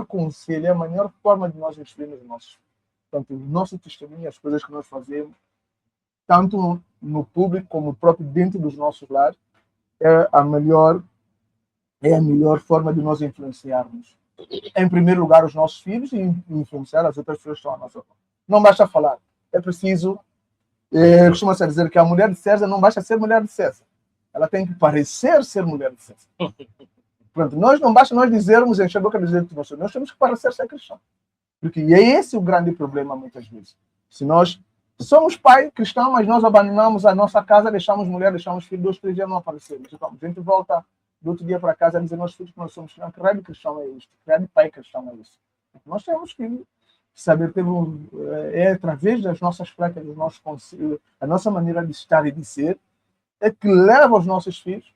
conselho, é a maior forma de nós instruirmos os nossos filhos. Portanto, o nosso testemunho, as coisas que nós fazemos, tanto no público como próprio dentro dos nossos lares, é a melhor forma de nós influenciarmos. Em primeiro lugar, os nossos filhos e influenciar as outras pessoas que estão à nossa volta. Não basta falar, é preciso. Costuma-se dizer que a mulher de César não basta ser mulher de César, ela tem que parecer ser mulher de César. Pronto, não basta nós dizermos, encher a boca de dizer que nós temos que parecer ser cristão. Porque é esse o grande problema muitas vezes. Se nós somos pai cristão, mas nós abandonamos a nossa casa, deixamos mulher, deixamos filho, 2, 3 dias não aparecemos. Então, a gente volta do outro dia para casa a dizer nossos filhos que nós somos cristãos. Que raio de cristão é isto? Que raio de pai cristão é isso? Nós temos que saber ter através das nossas práticas, dos nossos conselhos, a nossa maneira de estar e de ser, é que leva os nossos filhos.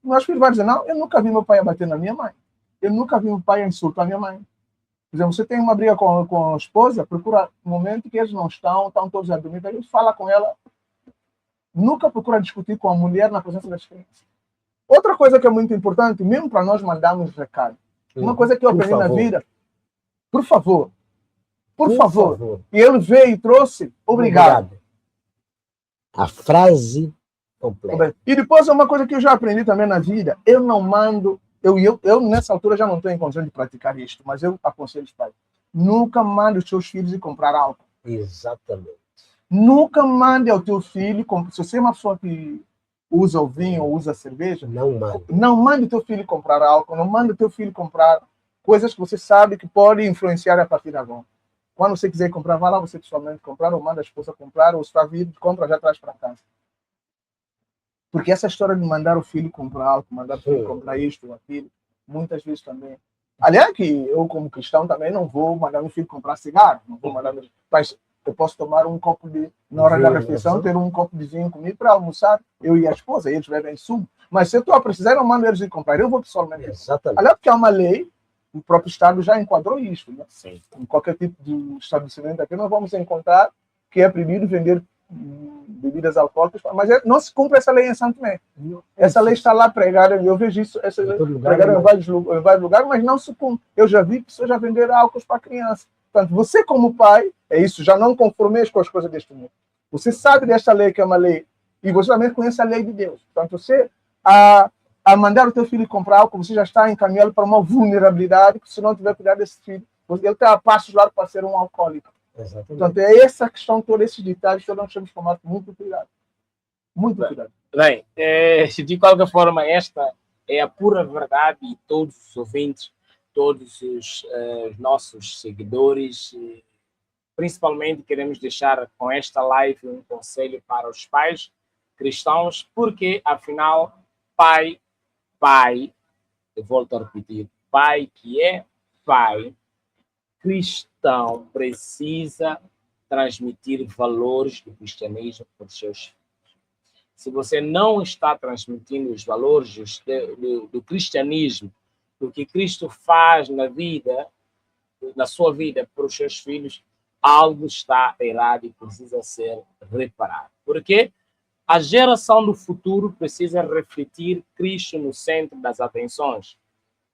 Nossos filhos vão dizer, não, eu nunca vi meu pai bater na minha mãe. Eu nunca vi meu pai insultar a minha mãe. Por exemplo, você tem uma briga com a esposa, procura um momento que eles não estão todos a dormir, a gente fala com ela. Nunca procura discutir com a mulher na presença das crianças. Outra coisa que é muito importante, mesmo para nós mandarmos recado, uma coisa que eu aprendi na vida, por favor. E ele veio e trouxe, obrigado. A frase completa. E depois uma coisa que eu já aprendi também na vida, eu não mando, eu nessa altura já não estou em condição de praticar isto, mas eu aconselho os pais, nunca mande os seus filhos ir comprar álcool. Exatamente. Nunca mande ao teu filho, se você é uma pessoa que usa o vinho ou usa a cerveja, não mande o teu filho comprar álcool, não mande o teu filho comprar coisas que você sabe que pode influenciar a partir de agora. Quando você quiser comprar, vá lá você pessoalmente comprar, ou manda a esposa comprar, ou se está vindo, compra, já traz para casa. Porque essa história de mandar o filho comprar álcool, mandar o filho comprar isto ou aquilo, muitas vezes também. Aliás, que eu como cristão também não vou mandar meu filho comprar cigarro, não vou mandar meu... Mas eu posso tomar um copo de... Na hora da refeição, ter um copo de vinho comigo para almoçar, eu e a esposa, eles bebem sumo. Mas se eu estou a precisar, eu não mando eles ir comprar, eu vou pessoalmente. Exatamente. Aliás, porque há uma lei, o próprio Estado já enquadrou isso. Né? Sim. Em qualquer tipo de estabelecimento aqui, nós vamos encontrar que é proibido vender bebidas alcoólicas, mas não se cumpre essa lei em Santo Tomé. Essa lei está lá pregada, eu vejo isso, essa lei pregada em vários lugares, mas não se cumpre. Eu já vi pessoas já vender álcool para criança. Portanto, você como pai, é isso, já não conformeis com as coisas deste mundo. Você sabe desta lei que é uma lei, e você também conhece a lei de Deus. Portanto, você, a mandar o teu filho comprar álcool, você já está encaminhado para uma vulnerabilidade, que se não tiver cuidado desse filho, ele está a passos largos para ser um alcoólico. Exatamente. Portanto, é essa questão, todos esses detalhes que nós temos que tomar muito cuidado. Muito cuidado. Bem, de qualquer forma, esta é a pura verdade e todos os ouvintes, todos os nossos seguidores, principalmente queremos deixar com esta live um conselho para os pais cristãos, porque, afinal, pai, eu volto a repetir, pai que é pai, cristão precisa transmitir valores do cristianismo para os seus filhos. Se você não está transmitindo os valores do cristianismo, do que Cristo faz na sua vida para os seus filhos, algo está errado e precisa ser reparado. Por quê? A geração do futuro precisa refletir Cristo no centro das atenções.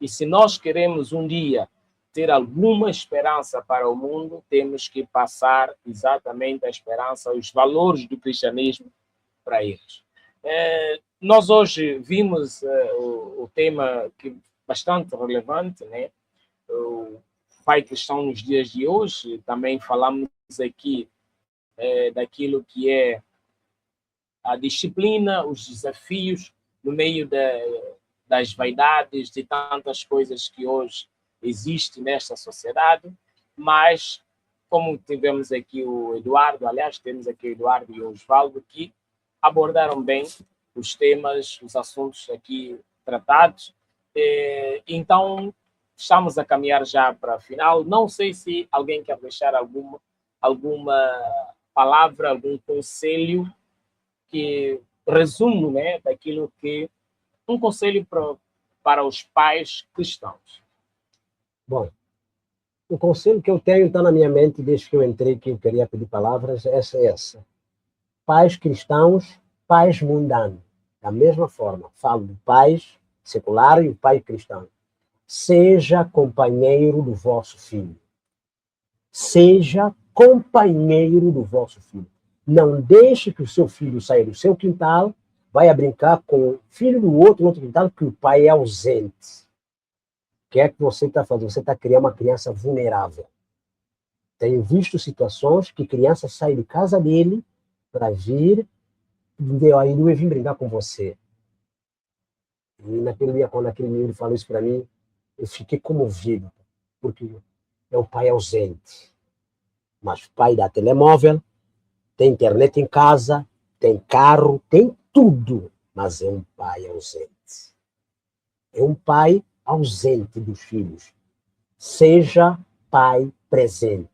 E se nós queremos um dia ter alguma esperança para o mundo, temos que passar exatamente a esperança, os valores do cristianismo para eles. Nós hoje vimos o tema que bastante relevante, né? O pai cristão nos dias de hoje. Também falamos aqui daquilo que é a disciplina, os desafios no meio das vaidades, de tantas coisas que hoje existem nesta sociedade, mas como tivemos aqui o Eduardo, aliás, temos aqui o Eduardo e o Osvaldo, que abordaram bem os temas, os assuntos aqui tratados. Então, estamos a caminhar já para a final. Não sei se alguém quer deixar alguma palavra, algum conselho que resumo, né, daquilo que um conselho para os pais cristãos. Bom, o conselho que eu tenho está na minha mente desde que eu entrei, que eu queria pedir palavras, essa. Pais cristãos, pais mundanos. Da mesma forma, falo do pais secular e o pai cristão. Seja companheiro do vosso filho. Seja companheiro do vosso filho. Não deixe que o seu filho saia do seu quintal, vai a brincar com o filho do outro no outro quintal, que o pai é ausente. O que é que você está fazendo? Você está criando uma criança vulnerável. Tenho visto situações que criança sai de casa dele para vir, aí eu vim brincar com você. E naquele dia, quando aquele menino falou isso para mim, eu fiquei comovido, porque é o pai ausente. Mas o pai dá telemóvel, tem internet em casa, tem carro, tem tudo, mas é um pai ausente. É um pai ausente dos filhos. Seja pai presente.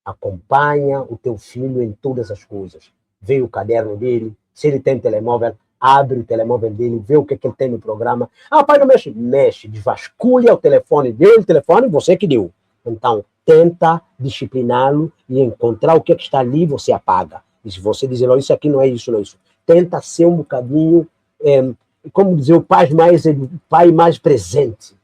Acompanha o teu filho em todas as coisas. Vê o caderno dele, se ele tem telemóvel, abre o telemóvel dele, vê o que ele tem no programa. Ah, pai não mexe. Mexe, desvasculha o telefone, deu o telefone, você que deu. Então, tenta discipliná-lo e encontrar o que está ali, você apaga. E se você dizer, não, isso aqui não é isso, não é isso. Tenta ser um bocadinho, como dizer, o pai mais presente.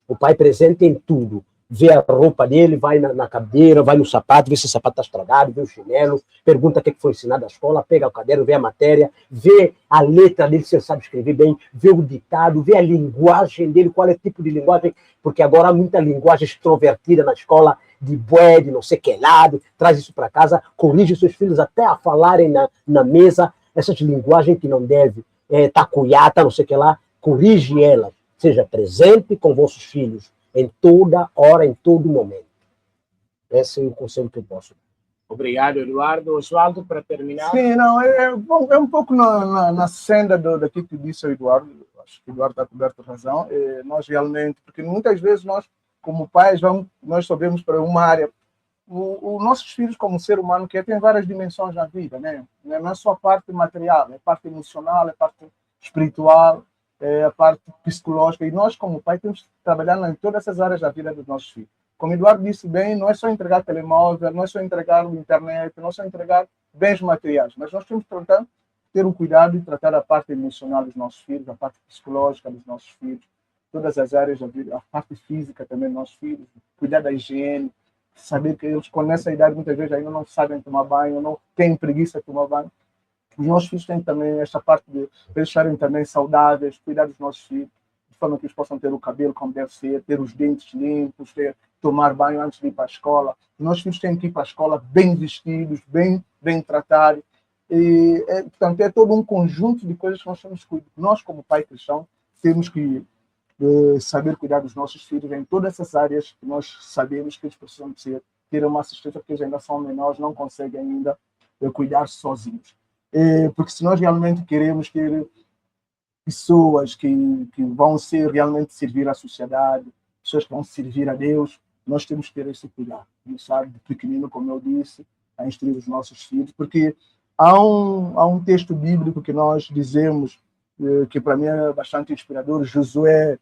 O pai presente em tudo. Vê a roupa dele, vai na cadeira, vai no sapato, vê se o sapato está estragado, vê o chinelo, pergunta o que foi ensinado na escola, pega o caderno, vê a matéria, vê a letra dele, se ele sabe escrever bem, vê o ditado, vê a linguagem dele, qual é o tipo de linguagem, porque agora há muita linguagem extrovertida na escola, de bué, de não sei que lado, traz isso para casa, corrige seus filhos até a falarem na mesa, essas linguagens que não deve, tacuiata, não sei que lá, corrige elas, seja presente com vossos filhos, em toda hora, em todo momento. Esse é o conselho que eu posso dar. Obrigado, Eduardo. Osvaldo, para terminar. Sim, não, é um pouco na senda daquilo que disse o Eduardo. Acho que o Eduardo está coberto de razão. Nós realmente, porque muitas vezes nós, como pais, nós só vemos para uma área. Os nossos filhos, como ser humano, que tem várias dimensões na vida, né? Não é só a parte material, é a parte emocional, é a parte espiritual, a parte psicológica, e nós, como pai, temos que trabalhar em todas essas áreas da vida dos nossos filhos. Como o Eduardo disse bem, não é só entregar telemóvel, não é só entregar internet, não é só entregar bens materiais, mas nós temos que ter o cuidado de tratar a parte emocional dos nossos filhos, a parte psicológica dos nossos filhos, todas as áreas da vida, a parte física também dos nossos filhos, cuidar da higiene, saber que eles, com essa idade, muitas vezes ainda não sabem tomar banho, não têm preguiça de tomar banho. Os nossos filhos têm também esta parte de deixarem também saudáveis, cuidar dos nossos filhos, de forma que eles possam ter o cabelo como deve ser, ter os dentes limpos, tomar banho antes de ir para a escola. Os nossos filhos têm que ir para a escola bem vestidos, bem tratados. Portanto, é todo um conjunto de coisas que nós temos que cuidar. Nós, como pai cristão, temos que saber cuidar dos nossos filhos em todas essas áreas que nós sabemos que eles precisam ter uma assistência, porque eles ainda são menores, não conseguem ainda cuidar sozinhos. Porque se nós realmente queremos ter pessoas que vão realmente servir à sociedade, pessoas que vão servir a Deus, nós temos que ter esse cuidado. Começar de pequenino, como eu disse, a instruir os nossos filhos, porque há um texto bíblico que nós dizemos, que para mim é bastante inspirador, Josué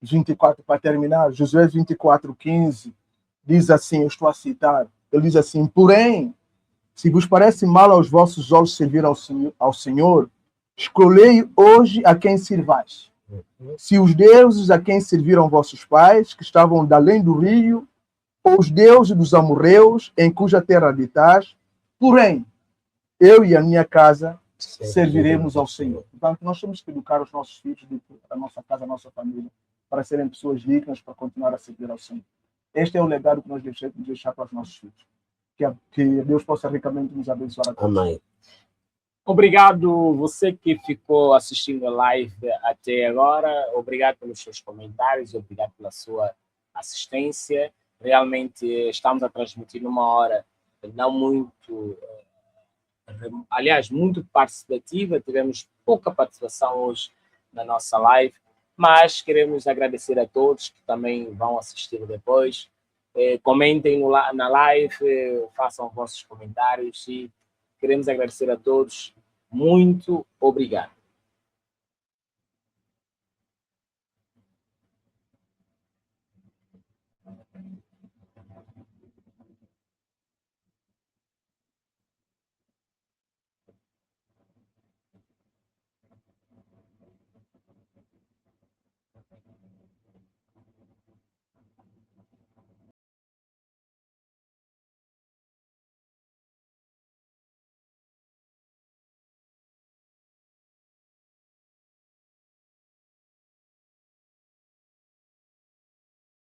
24, para terminar, Josué 24:15, diz assim, eu estou a citar, ele diz assim, porém, se vos parece mal aos vossos olhos servir ao Senhor, Escolhei hoje a quem sirvais. Se os deuses a quem serviram vossos pais, que estavam da além do rio, ou os deuses dos amorreus, em cuja terra habitais, porém, eu e a minha casa serviremos ao Senhor. Portanto, nós temos que educar os nossos filhos, a nossa casa, a nossa família, para serem pessoas dignas, para continuar a servir ao Senhor. Este é o legado que nós devemos deixar para os nossos filhos. Que Deus possa ricamente nos abençoar a todos. Amém. Obrigado você que ficou assistindo a live até agora. Obrigado pelos seus comentários, obrigado pela sua assistência. Realmente estamos a transmitir numa hora não muito, aliás, muito participativa. Tivemos pouca participação hoje na nossa live, mas queremos agradecer a todos que também vão assistir depois. Comentem na live, façam vossos comentários e queremos agradecer a todos. Muito obrigado.